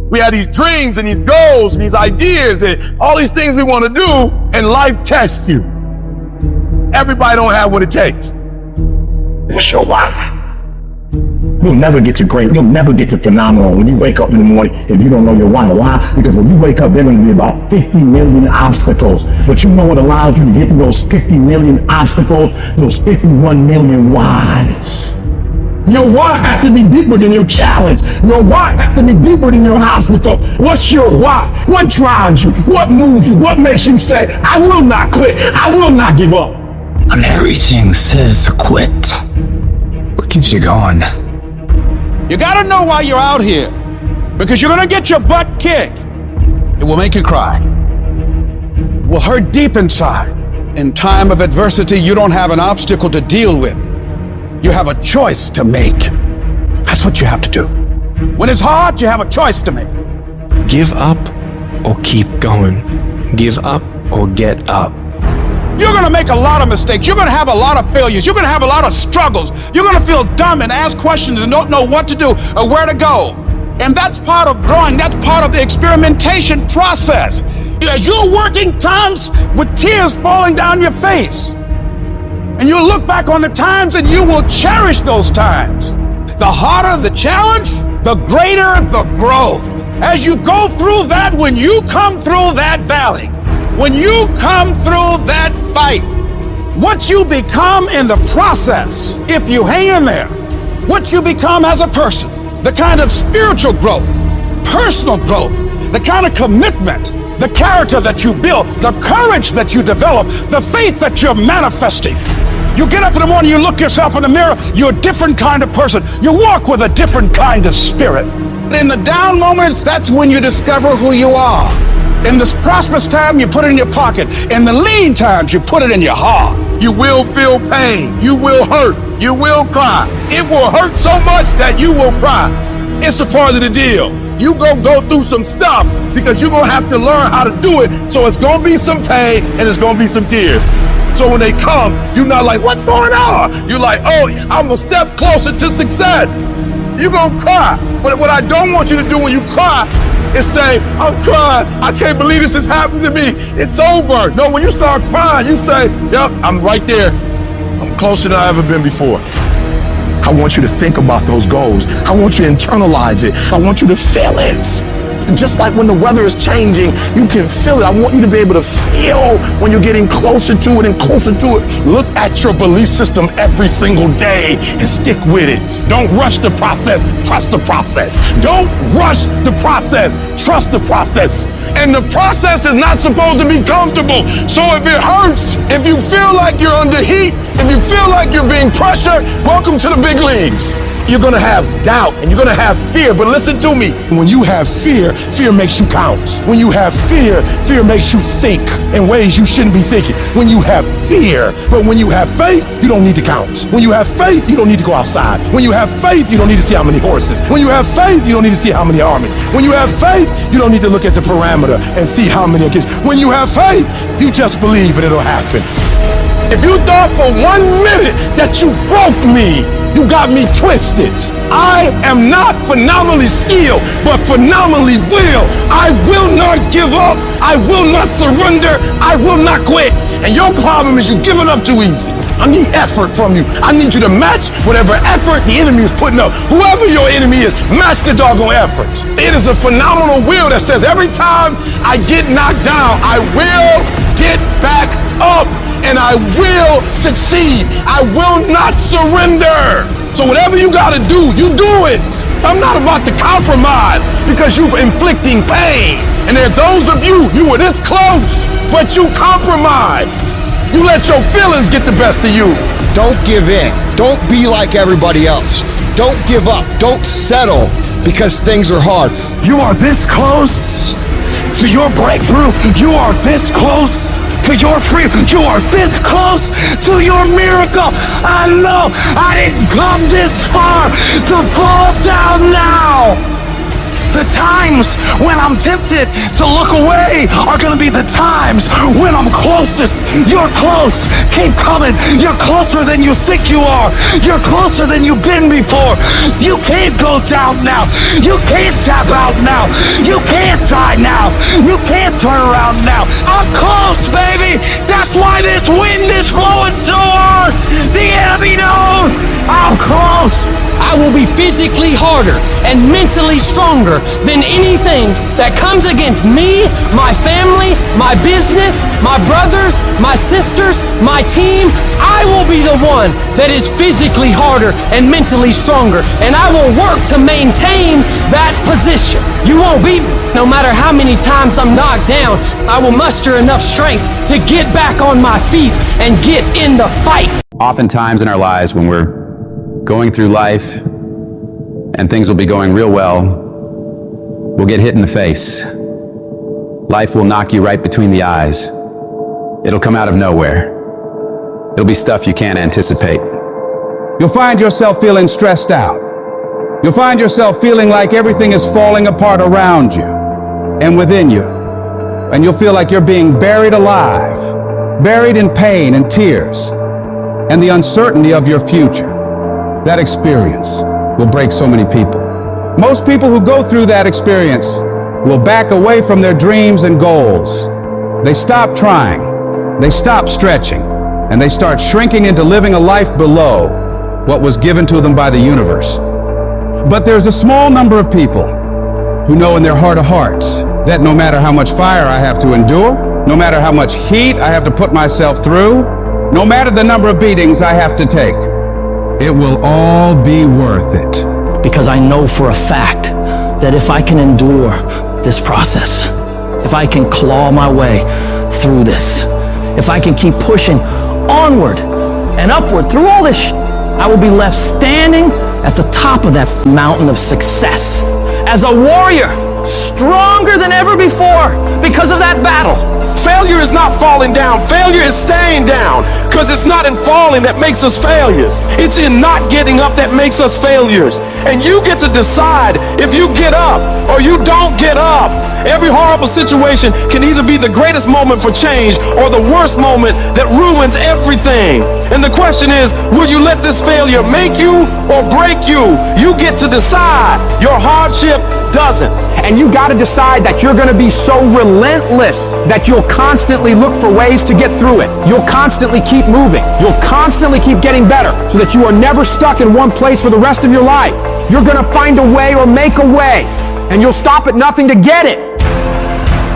We have these dreams and these goals and these ideas and all these things we want to do, and life tests you. Everybody don't have what it takes. What's your why? You'll never get to great. You'll never get to phenomenal when you wake up in the morning if you don't know your why. Why? Because when you wake up, there are going to be about 50 million obstacles. But you know what allows you to get through those 50 million obstacles? Those 51 million whys. Your why has to be deeper than your challenge. Your why has to be deeper than your obstacle. What's your why? What drives you? What moves you? What makes you say, I will not quit. I will not give up? And everything says to quit. What keeps you going? You gotta know why you're out here, because you're gonna get your butt kicked. It will make you cry. It will hurt deep inside. In time of adversity, you don't have an obstacle to deal with. You have a choice to make. That's what you have to do. When it's hard, you have a choice to make. Give up or keep going. Give up or get up. You're gonna make a lot of mistakes. You're gonna have a lot of failures. You're gonna have a lot of struggles. You're gonna feel dumb and ask questions and don't know what to do or where to go. And that's part of growing. That's part of the experimentation process. As you're working times with tears falling down your face, and you'll look back on the times and you will cherish those times. The harder the challenge, the greater the growth. As you go through that, when you come through that valley, when you come through that fight, what you become in the process, if you hang in there, what you become as a person, the kind of spiritual growth, personal growth, the kind of commitment, the character that you build, the courage that you develop, the faith that you're manifesting. You get up in the morning, you look yourself in the mirror, you're a different kind of person. You walk with a different kind of spirit. In the down moments, that's when you discover who you are. In the prosperous time, you put it in your pocket. In the lean times, you put it in your heart. You will feel pain. You will hurt. You will cry. It will hurt so much that you will cry. It's a part of the deal. You gonna go through some stuff because you're gonna have to learn how to do it. So it's gonna be some pain and it's gonna be some tears. So when they come, you're not like, what's going on? You're like, oh, I'm a step closer to success. You're gonna cry. But what I don't want you to do when you cry is say, I'm crying. I can't believe this has happened to me. It's over. No, when you start crying, you say, yep, I'm right there. I'm closer than I've ever been before. I want you to think about those goals. I want you to internalize it. I want you to feel it. Just like when the weather is changing, you can feel it. I want you to be able to feel when you're getting closer to it and closer to it. Look at your belief system every single day and stick with it. Don't rush the process. Trust the process. Don't rush the process. Trust the process. And the process is not supposed to be comfortable. So if it hurts, if you feel like you're under heat, if you feel like you're being pressured, welcome to the big leagues. You're gonna have doubt and you're gonna have fear, but listen to me. When you have fear, fear makes you count. When you have fear, fear makes you think in ways you shouldn't be thinking. When you have fear, but when you have faith, you don't need to count. When you have faith, you don't need to go outside. When you have faith, you don't need to see how many horses. When you have faith, you don't need to see how many armies. When you have faith, you don't need to look at the parameter and see how many kids. When you have faith, you just believe and it'll happen. If you thought for 1 minute that you broke me, you got me twisted. I am not phenomenally skilled, but phenomenally willed. I will not give up. I will not surrender. I will not quit. And your problem is you're giving up too easy. I need effort from you. I need you to match whatever effort the enemy is putting up. Whoever your enemy is, match the doggone effort. It is a phenomenal will that says every time I get knocked down, I will get back up. And I will succeed. I will not surrender. So whatever you gotta do, you do it. I'm not about to compromise because you're inflicting pain. And there are those of you were this close, but you compromised. You let your feelings get the best of you. Don't give in. Don't be like everybody else. Don't give up. Don't settle because things are hard. You are this close to your breakthrough. You are this close to your freedom. You are this close to your miracle. I know I didn't come this far to fall down now. The times when I'm tempted to look away are going to be the times when I'm closest. You're close. Keep coming. You're closer than you think you are. You're closer than you've been before. You can't go down now. You can't tap out now. You can't die now. You can't turn around now. I'm close, baby. That's why this wind is blowing so hard. The enemy knows I'm close. I will be physically harder and mentally stronger than anything that comes against me, my family, my business, my brothers, my sisters, my team. I will be the one that is physically harder and mentally stronger, and I will work to maintain that position. You won't beat me. No matter how many times I'm knocked down, I will muster enough strength to get back on my feet and get in the fight. Oftentimes in our lives when we're going through life and things will be going real well, we'll get hit in the face. Life will knock you right between the eyes. It'll come out of nowhere. It'll be stuff you can't anticipate. You'll find yourself feeling stressed out. You'll find yourself feeling like everything is falling apart around you and within you. And you'll feel like you're being buried alive, buried in pain and tears and the uncertainty of your future. That experience will break so many people. Most people who go through that experience will back away from their dreams and goals. They stop trying, they stop stretching, and they start shrinking into living a life below what was given to them by the universe. But there's a small number of people who know in their heart of hearts that no matter how much fire I have to endure, no matter how much heat I have to put myself through, no matter the number of beatings I have to take, it will all be worth it. Because I know for a fact that if I can endure this process, if I can claw my way through this, if I can keep pushing onward and upward through all this, I will be left standing at the top of that mountain of success as a warrior, stronger than ever before because of that battle. Failure is not falling down. Failure is staying down. Because it's not in falling that makes us failures. It's in not getting up that makes us failures. And you get to decide if you get up or you don't get up. Every horrible situation can either be the greatest moment for change or the worst moment that ruins everything. And the question is, will you let this failure make you or break you? You get to decide. Your hardship doesn't. And you got to decide that you're going to be so relentless that you'll constantly look for ways to get through it. You'll constantly keep moving. You'll constantly keep getting better so that you are never stuck in one place for the rest of your life. You're going to find a way or make a way, and you'll stop at nothing to get it.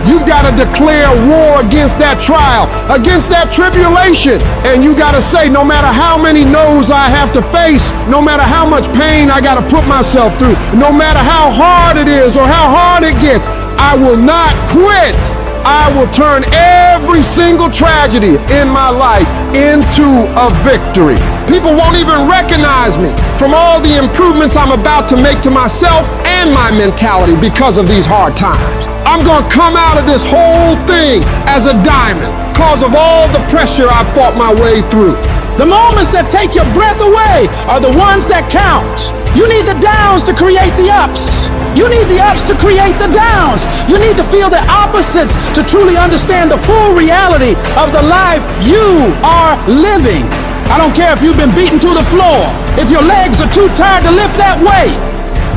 You've got to declare war against that trial, against that tribulation. And you got to say, no matter how many no's I have to face, no matter how much pain I got to put myself through, no matter how hard it is or how hard it gets, I will not quit. I will turn every single tragedy in my life into a victory. People won't even recognize me from all the improvements I'm about to make to myself and my mentality because of these hard times. I'm gonna come out of this whole thing as a diamond because of all the pressure I fought my way through. The moments that take your breath away are the ones that count. You need the downs to create the ups. You need the ups to create the downs. You need to feel the opposites to truly understand the full reality of the life you are living. I don't care if you've been beaten to the floor, if your legs are too tired to lift that weight.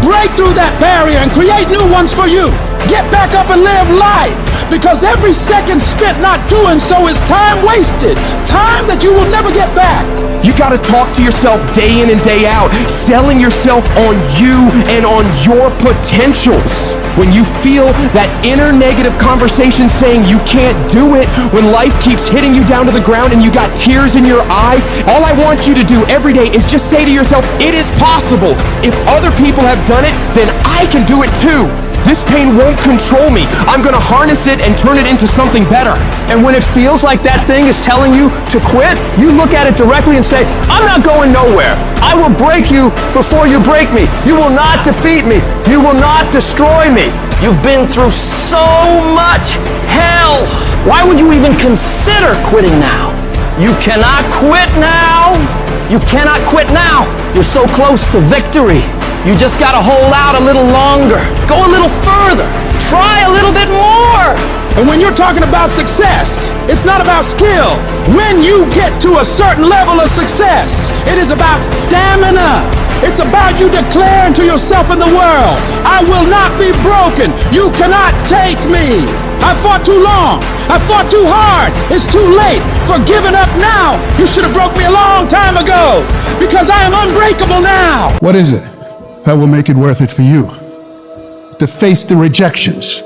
Break through that barrier and create new ones for you. Get back up and live life, because every second spent not doing so is time wasted, time that you will never get back. You gotta talk to yourself day in and day out, selling yourself on you and on your potentials. When you feel that inner negative conversation saying you can't do it, when life keeps hitting you down to the ground and you got tears in your eyes, all I want you to do every day is just say to yourself, it is possible. If other people have done it, then I can do it too. This pain won't control me. I'm gonna harness it and turn it into something better. And when it feels like that thing is telling you to quit, you look at it directly and say, I'm not going nowhere. I will break you before you break me. You will not defeat me. You will not destroy me. You've been through so much hell. Why would you even consider quitting now? You cannot quit now. You cannot quit now. You're so close to victory. You just gotta hold out a little longer. Go a little further. Try a little bit more. And when you're talking about success, it's not about skill. When you get to a certain level of success, it is about stamina. It's about you declaring to yourself in the world, I will not be broken. You cannot take me. I fought too long. I fought too hard. It's too late for giving up now. You should have broke me a long time ago, because I am unbreakable now. What is it that will make it worth it for you? To face the rejections,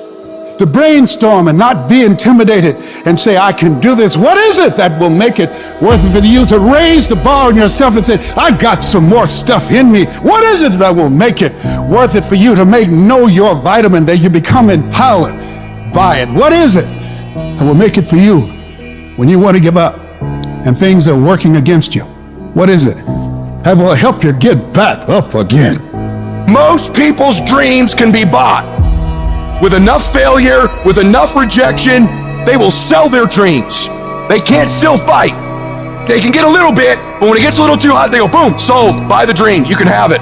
to brainstorm and not be intimidated and say, I can do this. What is it that will make it worth it for you to raise the bar on yourself and say, I got some more stuff in me? What is it that will make it worth it for you to know your vitamin, that you become empowered by it? What is it that will make it for you when you want to give up and things are working against you? What is it that will help you get back up again? Most people's dreams can be bought. With enough failure, with enough rejection, they will sell their dreams. They can't still fight. They can get a little bit, but when it gets a little too hot, they go, boom, sold, buy the dream, you can have it.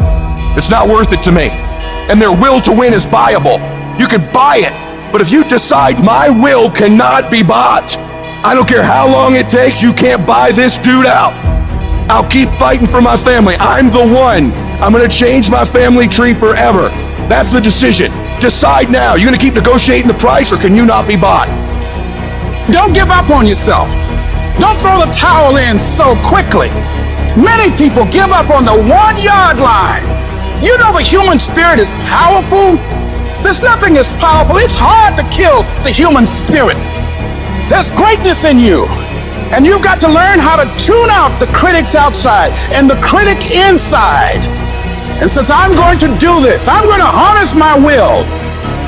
It's not worth it to me. And their will to win is buyable. You can buy it, but if you decide my will cannot be bought, I don't care how long it takes, you can't buy this dude out. I'll keep fighting for my family. I'm the one. I'm gonna change my family tree forever. That's the decision. Decide now. You gonna keep negotiating the price, or can you not be bought? Don't give up on yourself. Don't throw the towel in so quickly. Many people give up on the 1 yard line. You know the human spirit is powerful. There's nothing as powerful. It's hard to kill the human spirit. There's greatness in you. And you've got to learn how to tune out the critics outside and the critic inside. And since I'm going to do this, I'm going to harness my will,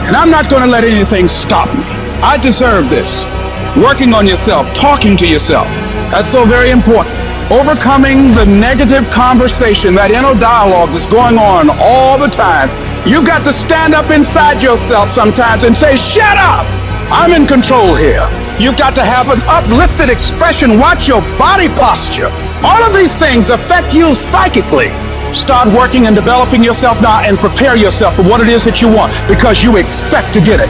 and I'm not going to let anything stop me. I deserve this. Working on yourself, talking to yourself, that's so very important. Overcoming the negative conversation, that inner dialogue that's going on all the time. You've got to stand up inside yourself sometimes and say, shut up, I'm in control here. You've got to have an uplifted expression. Watch your body posture. All of these things affect you psychically. Start working and developing yourself now and prepare yourself for what it is that you want, because you expect to get it.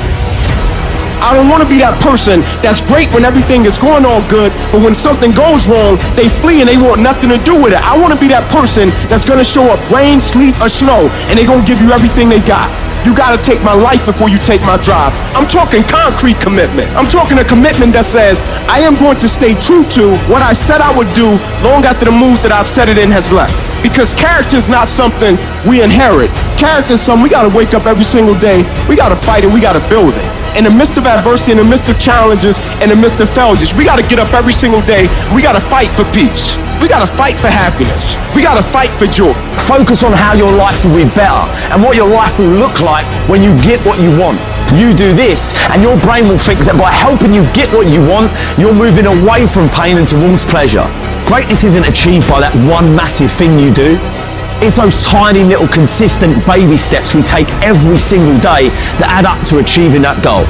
I don't want to be that person that's great when everything is going on good, but when something goes wrong, they flee and they want nothing to do with it. I want to be that person that's going to show up rain, sleet, or snow, and they're going to give you everything they got. You got to take my life before you take my drive. I'm talking concrete commitment. I'm talking a commitment that says, I am going to stay true to what I said I would do long after the mood that I've set it in has left. Because character is not something we inherit. Character is something we got to wake up every single day. We got to fight it. We got to build it. In the midst of adversity, in the midst of challenges, in the midst of failures, we got to get up every single day. We got to fight for peace. We got to fight for happiness. We got to fight for joy. Focus on how your life will be better and what your life will look like when you get what you want. You do this, and your brain will think that by helping you get what you want, you're moving away from pain and towards pleasure. Greatness isn't achieved by that one massive thing you do. It's those tiny little consistent baby steps we take every single day that add up to achieving that goal.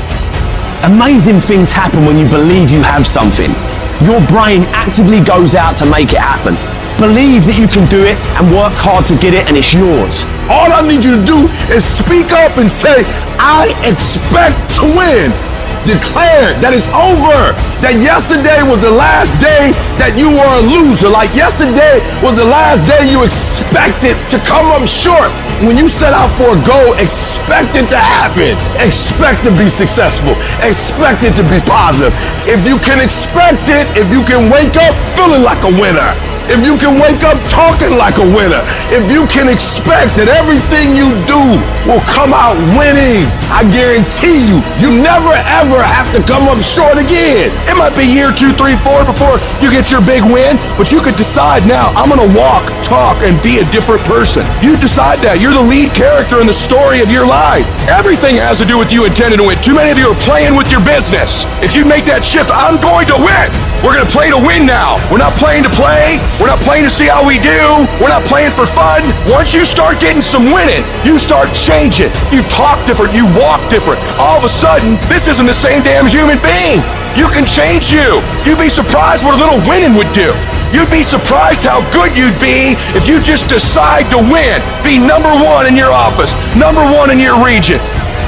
Amazing things happen when you believe you have something. Your brain actively goes out to make it happen. Believe that you can do it and work hard to get it, and it's yours. All I need you to do is speak up and say, I expect to win. Declare that it's over. That yesterday was the last day that you were a loser. Like yesterday was the last day you expected to come up short. When you set out for a goal, expect it to happen. Expect to be successful. Expect it to be positive. If you can expect it, if you can wake up feeling like a winner, if you can wake up talking like a winner, if you can expect that everything you do will come out winning, I guarantee you, you never ever have to come up short again. It might be year 2, 3, 4 before you get your big win, but you could decide now, I'm gonna walk, talk, and be a different person. You decide that. You're the lead character in the story of your life. Everything has to do with you intending to win. Too many of you are playing with your business. If you make that shift, I'm going to win. We're gonna play to win now. We're not playing to play. We're not playing to see how we do. We're not playing for fun. Once you start getting some winning, you start changing. You talk different. You walk different. All of a sudden, this isn't the same damn human being. You can change you. You'd be surprised what a little winning would do. You'd be surprised how good you'd be if you just decide to win. Be number 1 in your office, number 1 in your region.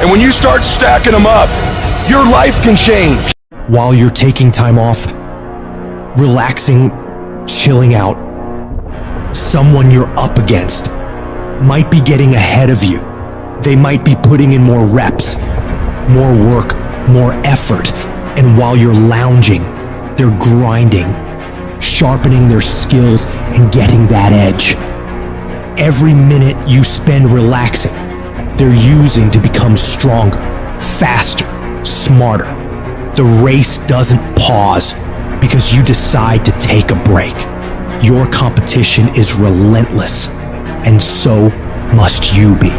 And when you start stacking them up, your life can change. While you're taking time off, relaxing, chilling out, someone you're up against might be getting ahead of you. They might be putting in more reps, more work, more effort. And while you're lounging, they're grinding, sharpening their skills and getting that edge. Every minute you spend relaxing, they're using to become stronger, faster, smarter. The race doesn't pause because you decide to take a break. Your competition is relentless, and so must you be.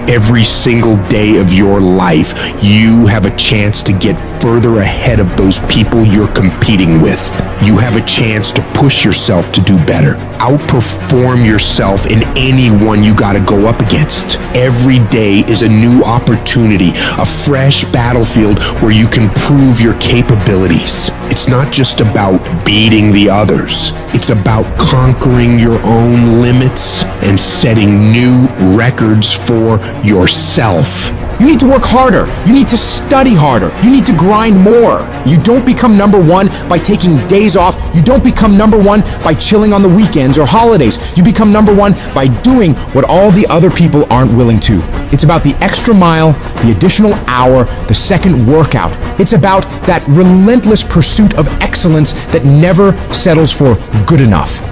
Every single day of your life, you have a chance to get further ahead of those people you're competing with. You have a chance to push yourself to do better, outperform yourself in anyone you gotta go up against. Every day is a new opportunity, a fresh battlefield where you can prove your capabilities. It's not just about beating the others. It's about conquering your own limits and setting new records for yourself. You need to work harder. You need to study harder. You need to grind more. You don't become number 1 by taking days off. You don't become number 1 by chilling on the weekends or holidays. You become number 1 by doing what all the other people aren't willing to. It's about the extra mile, the additional hour, the second workout. It's about that relentless pursuit of excellence that never settles for good enough.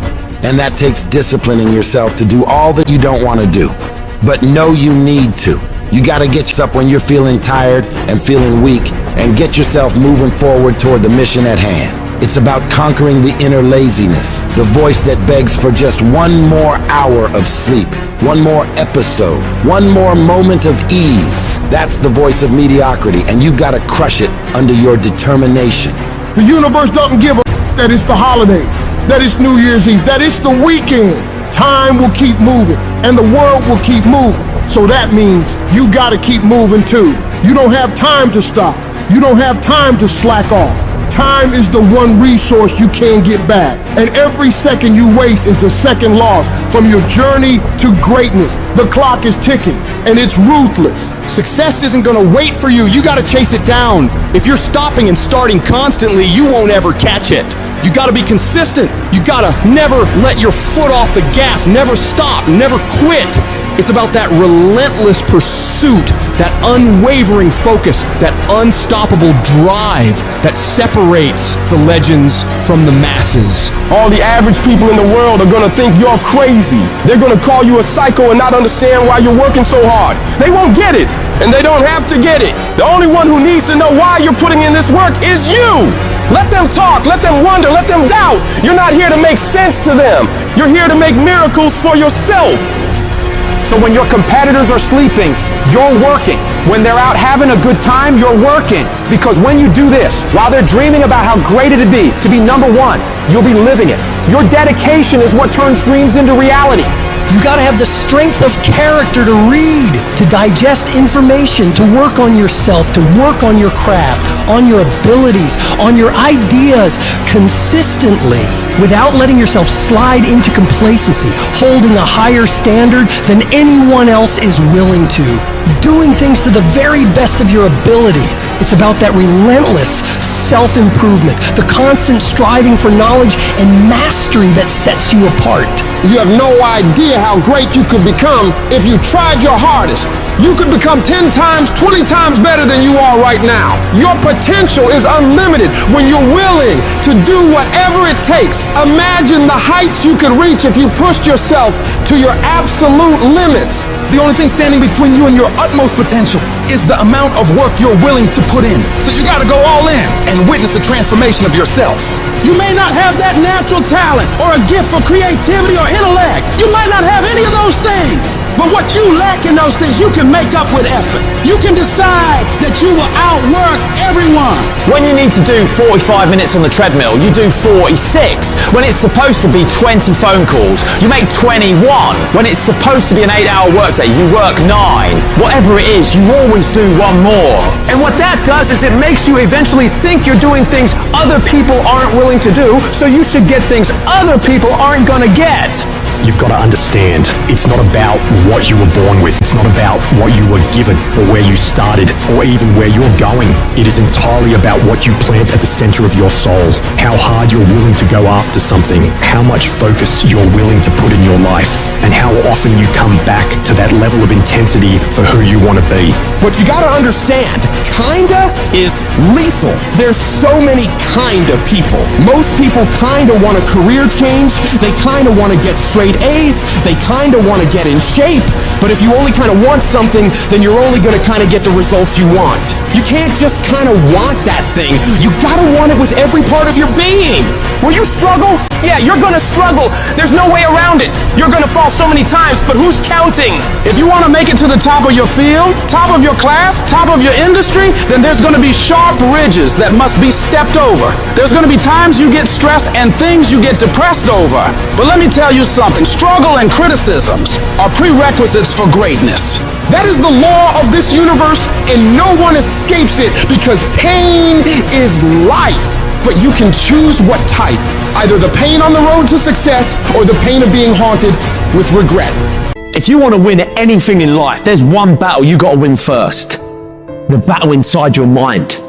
And that takes disciplining yourself to do all that you don't want to do, but know you need to. You gotta get yourself up when you're feeling tired and feeling weak, and get yourself moving forward toward the mission at hand. It's about conquering the inner laziness, the voice that begs for just one more hour of sleep, one more episode, one more moment of ease. That's the voice of mediocrity, and you gotta crush it under your determination. The universe doesn't give a that it's the holidays, that it's New Year's Eve, that it's the weekend. Time will keep moving, and the world will keep moving. So that means you gotta keep moving too. You don't have time to stop. You don't have time to slack off. Time is the one resource you can't get back. And every second you waste is a second lost from your journey to greatness. The clock is ticking, and it's ruthless. Success isn't gonna wait for you. You gotta chase it down. If you're stopping and starting constantly, you won't ever catch it. You gotta be consistent. You gotta never let your foot off the gas, never stop, never quit. It's about that relentless pursuit, that unwavering focus, that unstoppable drive that separates the legends from the masses. All the average people in the world are gonna think you're crazy. They're gonna call you a psycho and not understand why you're working so hard. They won't get it, and they don't have to get it. The only one who needs to know why you're putting in this work is you. Let them talk, let them wonder, let them doubt. You're not here to make sense to them. You're here to make miracles for yourself. So when your competitors are sleeping, you're working. When they're out having a good time, you're working. Because when you do this, while they're dreaming about how great it'd be to be number 1, you'll be living it. Your dedication is what turns dreams into reality. You gotta have the strength of character to read, to digest information, to work on yourself, to work on your craft, on your abilities, on your ideas consistently, without letting yourself slide into complacency, holding a higher standard than anyone else is willing to, doing things to the very best of your ability. It's about that relentless self-improvement, the constant striving for knowledge and mastery that sets you apart. You have no idea how great you could become if you tried your hardest. You could become 10 times, 20 times better than you are right now. Your potential is unlimited when you're willing to do whatever it takes. Imagine the heights you could reach if you pushed yourself to your absolute limits. The only thing standing between you and your utmost potential is the amount of work you're willing to put in. So you gotta go all in and witness the transformation of yourself. You may not have that natural talent or a gift for creativity or intellect. You might not have any of those things. But what you lack in those things, you can make up with effort. You can decide that you will outwork everyone. When you need to do 45 minutes on the treadmill, you do 46. When it's supposed to be 20 phone calls, you make 21. When it's supposed to be an 8-hour workday, you work 9. Whatever it is, you always do one more. And what that does is it makes you eventually think you're doing things other people aren't willing to do, so you should get things other people aren't gonna get. You've got to understand, it's not about what you were born with. It's not about what you were given or where you started or even where you're going. It is entirely about what you plant at the center of your soul, how hard you're willing to go after something, how much focus you're willing to put in your life, and how often you come back to that level of intensity for who you want to be. But you gotta understand, kinda is lethal. There's so many kinda people. Most people kinda want a career change. They kinda want to get straight A's. They kinda want to get in shape. But if you only kinda want something, then you're only gonna kinda get the results you want. You can't just kinda want that thing. You gotta want it with every part of your being. Will you struggle? Yeah, you're gonna struggle. There's no way around it. You're gonna fall so many times, but who's counting? If you want to make it to the top of your field, top of your class, top of your industry, then there's going to be sharp ridges that must be stepped over. There's going to be times you get stressed and things you get depressed over. But let me tell you something, struggle and criticisms are prerequisites for greatness. That is the law of this universe, and no one escapes it because pain is life. But you can choose what type, either the pain on the road to success or the pain of being haunted with regret. If you want to win at anything in life, there's one battle you got to win first. The battle inside your mind.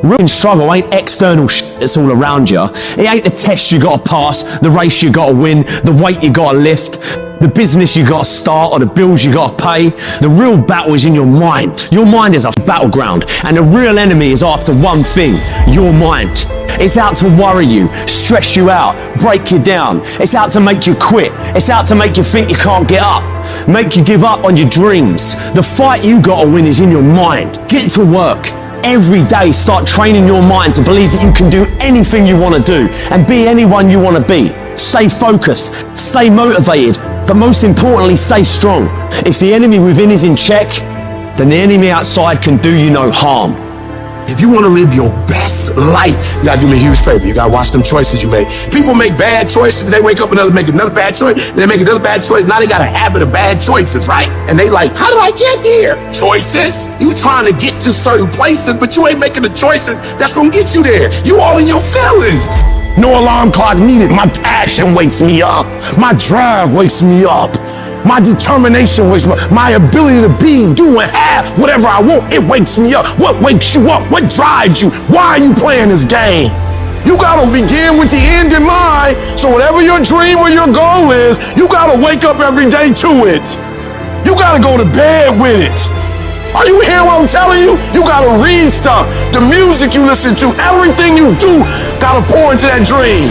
Real struggle ain't external shit that's all around you. It ain't the test you got to pass, the race you got to win, the weight you got to lift, the business you got to start, or the bills you got to pay. The real battle is in your mind. Your mind is a battleground, and the real enemy is after one thing, your mind. It's out to worry you, stress you out, break you down. It's out to make you quit. It's out to make you think you can't get up, make you give up on your dreams. The fight you got to win is in your mind. Get to work. Every day, start training your mind to believe that you can do anything you want to do and be anyone you want to be. Stay focused, stay motivated, but most importantly, stay strong. If the enemy within is in check, then the enemy outside can do you no harm. If you want to live your best life, you gotta do me a huge favor. You gotta watch them choices you make. People make bad choices, they wake up and make another bad choice, then they make another bad choice. Now they got a habit of bad choices, right? And they like, how did I get here? Choices. You trying to get to certain places, but you ain't making the choices that's gonna get you there. You all in your feelings. No alarm clock needed. My passion wakes me up. My drive wakes me up. My determination wakes me up. My ability to be, do, and have whatever I want, it wakes me up. What wakes you up? What drives you? Why are you playing this game? You gotta begin with the end in mind. So whatever your dream or your goal is, you gotta wake up every day to it. You gotta go to bed with it. Are you hearing what I'm telling you? You gotta read stuff. The music you listen to, everything you do, gotta pour into that dream.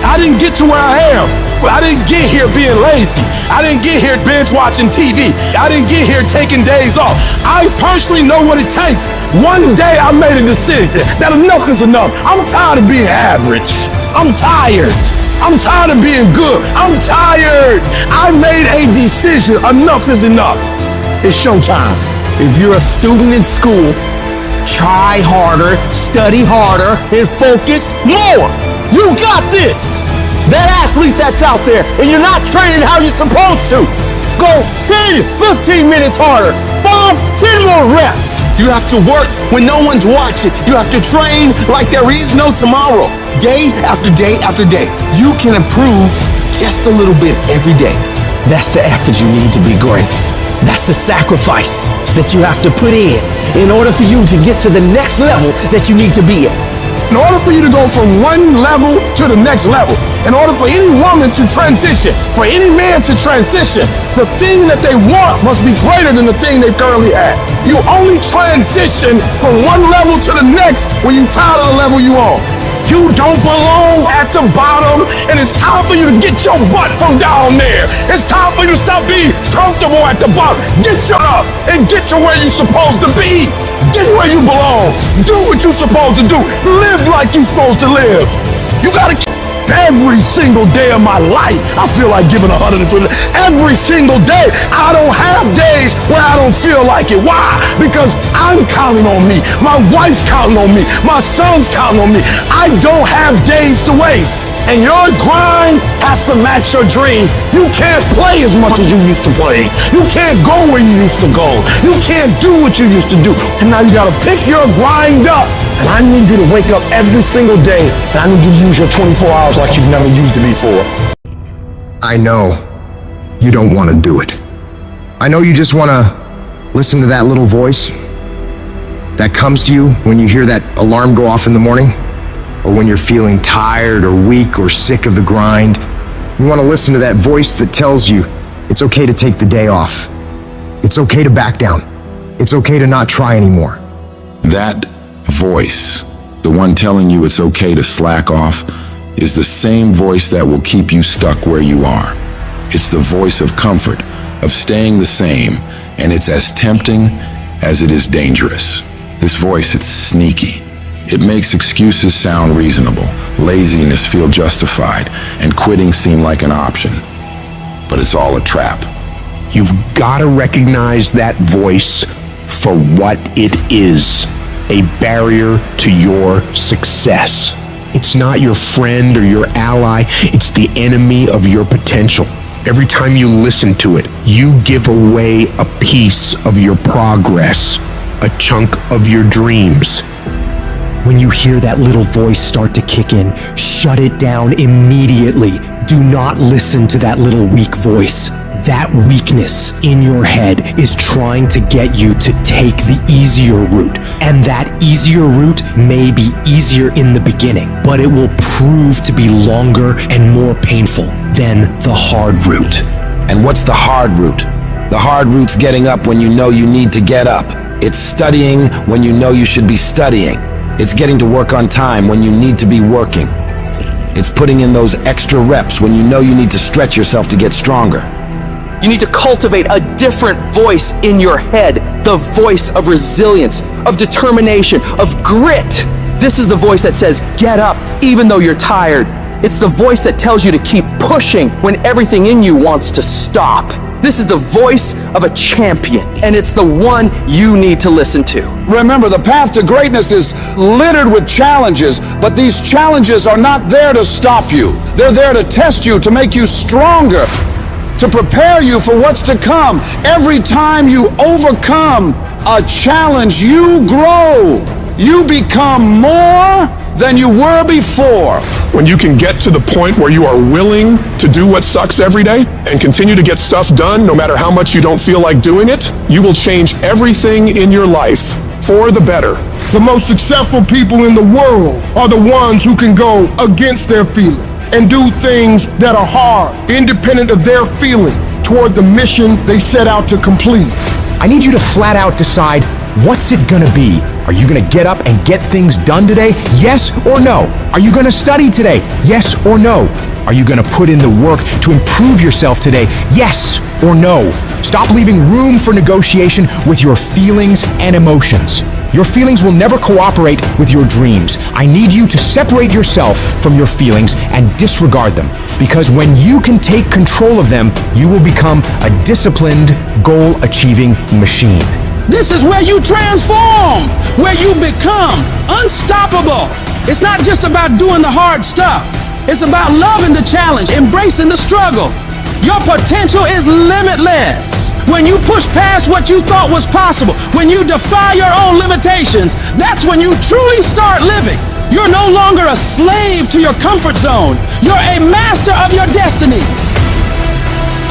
I didn't get to where I am. I didn't get here being lazy. I didn't get here binge watching TV. I didn't get here taking days off. I personally know what it takes. One day I made a decision that enough is enough. I'm tired of being average. I'm tired. I'm tired of being good. I'm tired. I made a decision. Enough is enough. It's showtime. If you're a student in school, try harder, study harder, and focus more. You got this. that athlete that's out there and you're not training how you're supposed to. Go 10, 15 minutes harder. 5, 10 more reps. You have to work when no one's watching. You have to train like there is no tomorrow. Day after day after day. You can improve just a little bit every day. That's the effort you need to be great. That's the sacrifice that you have to put in order for you to get to the next level that you need to be at. In order for you to go from one level to the next level, in order for any woman to transition, for any man to transition, the thing that they want must be greater than the thing they currently have. You only transition from one level to the next when you're tired of the level you on. You don't belong at the bottom, and it's time for you to get your butt from down there. It's time for you to stop being comfortable at the bottom. Get your up and get to where you're supposed to be. Get where you belong. Do what you're supposed to do. Live like you're supposed to live. You gotta keep every single day of my life. I feel like giving 120. Every single day. I don't have days where I don't feel like it. Why? Because I'm counting on me. My wife's counting on me. My son's counting on me. I don't have days to waste. And your grind has to match your dream. You can't play as much as you used to play. You can't go where you used to go. You can't do what you used to do. And now you gotta pick your grind up. And I need you to wake up every single day. And I need you to use your 24 hours like you've never used it before. I know you don't want to do it. I know you just want to listen to that little voice that comes to you when you hear that alarm go off in the morning, or when you're feeling tired or weak or sick of the grind. You want to listen to that voice that tells you it's okay to take the day off. It's okay to back down. It's okay to not try anymore. That voice, the one telling you it's okay to slack off, is the same voice that will keep you stuck where you are. It's the voice of comfort, of staying the same, and it's as tempting as it is dangerous. This voice, it's sneaky. It makes excuses sound reasonable, laziness feel justified, and quitting seem like an option. But it's all a trap. You've got to recognize that voice for what it is. A barrier to your success. It's not your friend or your ally, it's the enemy of your potential. Every time you listen to it, you give away a piece of your progress, a chunk of your dreams. When you hear that little voice start to kick in, shut it down immediately. Do not listen to that little weak voice. That weakness in your head is trying to get you to take the easier route. And that easier route may be easier in the beginning, but it will prove to be longer and more painful than the hard route. And what's the hard route? The hard route's getting up when you know you need to get up. It's studying when you know you should be studying. It's getting to work on time when you need to be working. It's putting in those extra reps when you know you need to stretch yourself to get stronger. You need to cultivate a different voice in your head, the voice of resilience, of determination, of grit. This is the voice that says, get up, even though you're tired. It's the voice that tells you to keep pushing when everything in you wants to stop. This is the voice of a champion, and it's the one you need to listen to. Remember, the path to greatness is littered with challenges, but these challenges are not there to stop you. They're there to test you, to make you stronger, to prepare you for what's to come. Every time you overcome a challenge, you grow. You become more than you were before. When you can get to the point where you are willing to do what sucks every day and continue to get stuff done no matter how much you don't feel like doing it, you will change everything in your life for the better. The most successful people in the world are the ones who can go against their feelings and do things that are hard, independent of their feelings, toward the mission they set out to complete. I need you to flat out decide, what's it gonna be? Are you gonna get up and get things done today? Yes or no? Are you gonna study today? Yes or no? Are you gonna put in the work to improve yourself today? Yes or no? Stop leaving room for negotiation with your feelings and emotions. Your feelings will never cooperate with your dreams. I need you to separate yourself from your feelings and disregard them. Because when you can take control of them, you will become a disciplined, goal-achieving machine. This is where you transform, where you become unstoppable. It's not just about doing the hard stuff. It's about loving the challenge, embracing the struggle. Your potential is limitless. When you push past what you thought was possible, when you defy your own limitations, that's when you truly start living. You're no longer a slave to your comfort zone. You're a master of your destiny.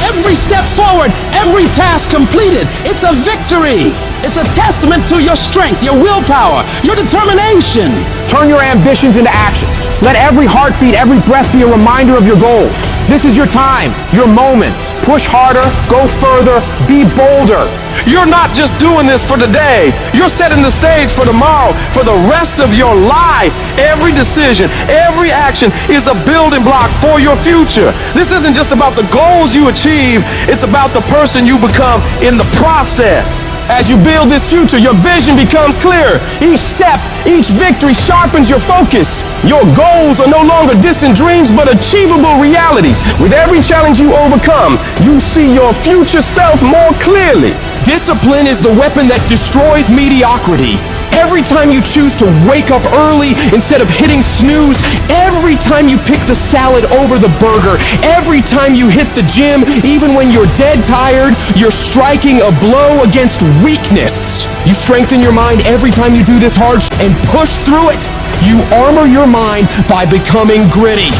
Every step forward, every task completed, it's a victory. It's a testament to your strength, your willpower, your determination. Turn your ambitions into action. Let every heartbeat, every breath be a reminder of your goals. This is your time, your moment. Push harder, go further, be bolder. You're not just doing this for today. You're setting the stage for tomorrow, for the rest of your life. Every decision, every action is a building block for your future. This isn't just about the goals you achieve, it's about the person you become in the process. As you build this future, your vision becomes clear. Each step, each victory sharpens your focus. Your goals are no longer distant dreams, but achievable realities. With every challenge you overcome, you see your future self more clearly. Discipline is the weapon that destroys mediocrity. Every time you choose to wake up early instead of hitting snooze, every time you pick the salad over the burger, every time you hit the gym, even when you're dead tired, you're striking a blow against weakness. You strengthen your mind every time you do this hard and push through it. You armor your mind by becoming gritty.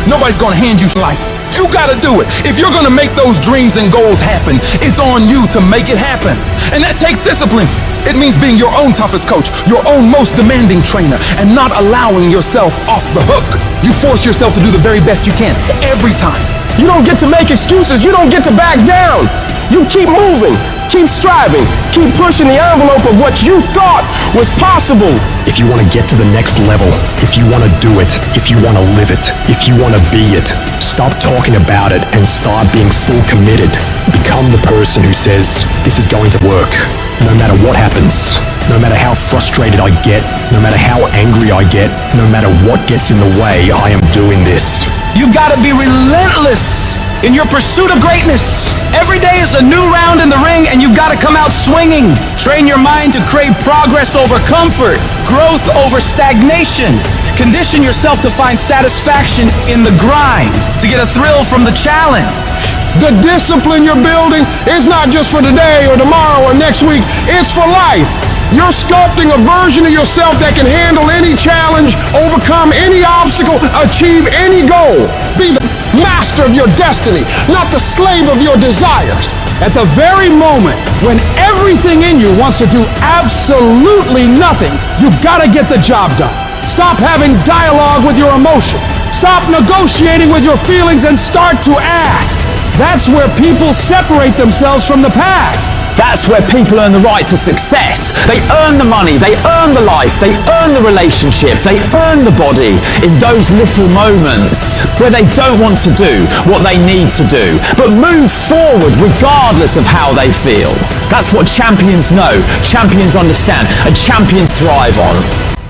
Nobody's gonna hand you life. You gotta do it. If you're gonna make those dreams and goals happen, it's on you to make it happen. And that takes discipline. It means being your own toughest coach, your own most demanding trainer, and not allowing yourself off the hook. You force yourself to do the very best you can, every time. You don't get to make excuses. You don't get to back down. You keep moving, keep striving, keep pushing the envelope of what you thought was possible. If you want to get to the next level, if you want to do it, if you want to live it, if you want to be it, stop talking about it and start being full committed. Become the person who says, this is going to work, no matter what happens, no matter how frustrated I get, no matter how angry I get, no matter what gets in the way, I am doing this. You've got to be relentless in your pursuit of greatness. Every day is a new round in the ring and you've got to come out swinging. Train your mind to crave progress over comfort, growth over stagnation. Condition yourself to find satisfaction in the grind, to get a thrill from the challenge. The discipline you're building is not just for today or tomorrow or next week, it's for life. You're sculpting a version of yourself that can handle any challenge, overcome any obstacle, achieve any goal. Be the master of your destiny, not the slave of your desires. At the very moment when everything in you wants to do absolutely nothing, you've got to get the job done. Stop having dialogue with your emotion. Stop negotiating with your feelings and start to act. That's where people separate themselves from the pack. That's where people earn the right to success. They earn the money, they earn the life, they earn the relationship, they earn the body in those little moments where they don't want to do what they need to do, but move forward regardless of how they feel. That's what champions know, champions understand, and champions thrive on.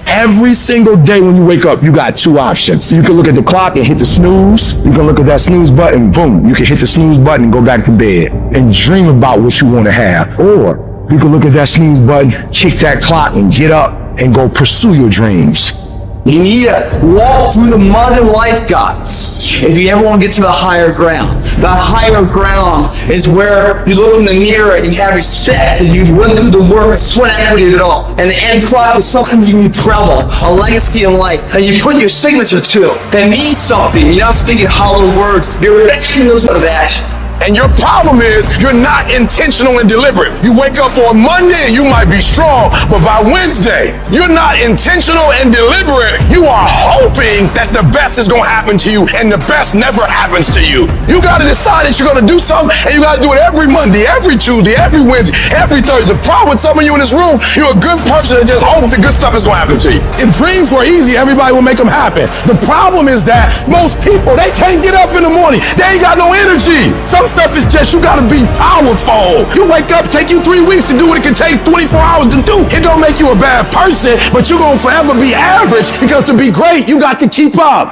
Every single day when you wake up, you got two options. You can look at the clock and hit the snooze. You can look at that snooze button, boom. You can hit the snooze button and go back to bed and dream about what you want to have. Or you can look at that snooze button, kick that clock and get up and go pursue your dreams. You need to walk through the mud in life, guys, if you ever want to get to the higher ground. The higher ground is where you look in the mirror and you have respect and you run through the work, sweat equity at it all. And the end product is something you can be proud of, a legacy in life, and you put your signature to it. That means something. You're not speaking hollow words. You're backing those with action. And your problem is you're not intentional and deliberate. You wake up on Monday and you might be strong, but by Wednesday, you're not intentional and deliberate. You are hoping that the best is gonna happen to you, and the best never happens to you. You gotta decide that you're gonna do something, and you gotta do it every Monday, every Tuesday, every Wednesday, every Thursday. The problem with some of you in this room, you're a good person that just hopes the good stuff is gonna happen to you. If dreams were easy, everybody would make them happen. The problem is that most people, they can't get up in the morning. They ain't got no energy. Some stuff is just, you gotta be powerful. You wake up, take you 3 weeks to do what it can take 24 hours to do. It don't make you a bad person, but you're gonna forever be average, because to be great, you got to keep up.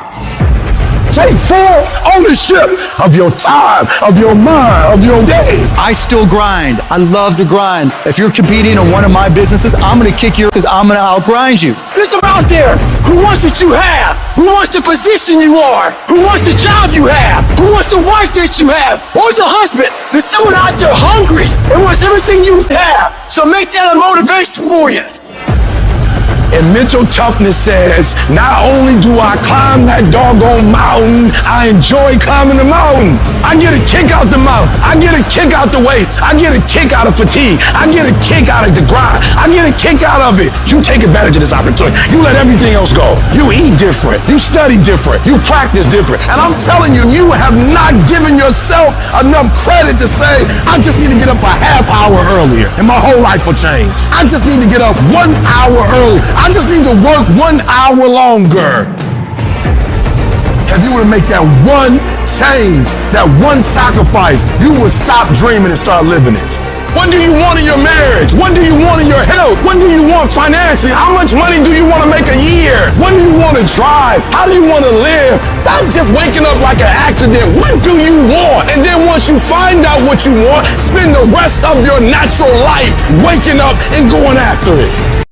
Take full ownership of your time, of your mind, of your day. I still grind. I love to grind. If you're competing in one of my businesses, I'm going to kick you because I'm going to outgrind you. There's some out there who wants what you have, who wants the position you are, who wants the job you have, who wants the wife that you have, or the husband. There's someone out there hungry and wants everything you have. So make that a motivation for you. And mental toughness says, not only do I climb that doggone mountain, I enjoy climbing the mountain. I get a kick out the mountain. I get a kick out the weights. I get a kick out of fatigue. I get a kick out of the grind. I get a kick out of it. You take advantage of this opportunity. You let everything else go. You eat different. You study different. You practice different. And I'm telling you, you have not given yourself enough credit to say, I just need to get up a half hour earlier and my whole life will change. I just need to get up 1 hour early. I just need to work 1 hour longer. If you were to make that one change, that one sacrifice, you would stop dreaming and start living it. What do you want in your marriage? What do you want in your health? What do you want financially? How much money do you want to make a year? What do you want to drive? How do you want to live? Not just waking up like an accident. What do you want? And then once you find out what you want, spend the rest of your natural life waking up and going after it.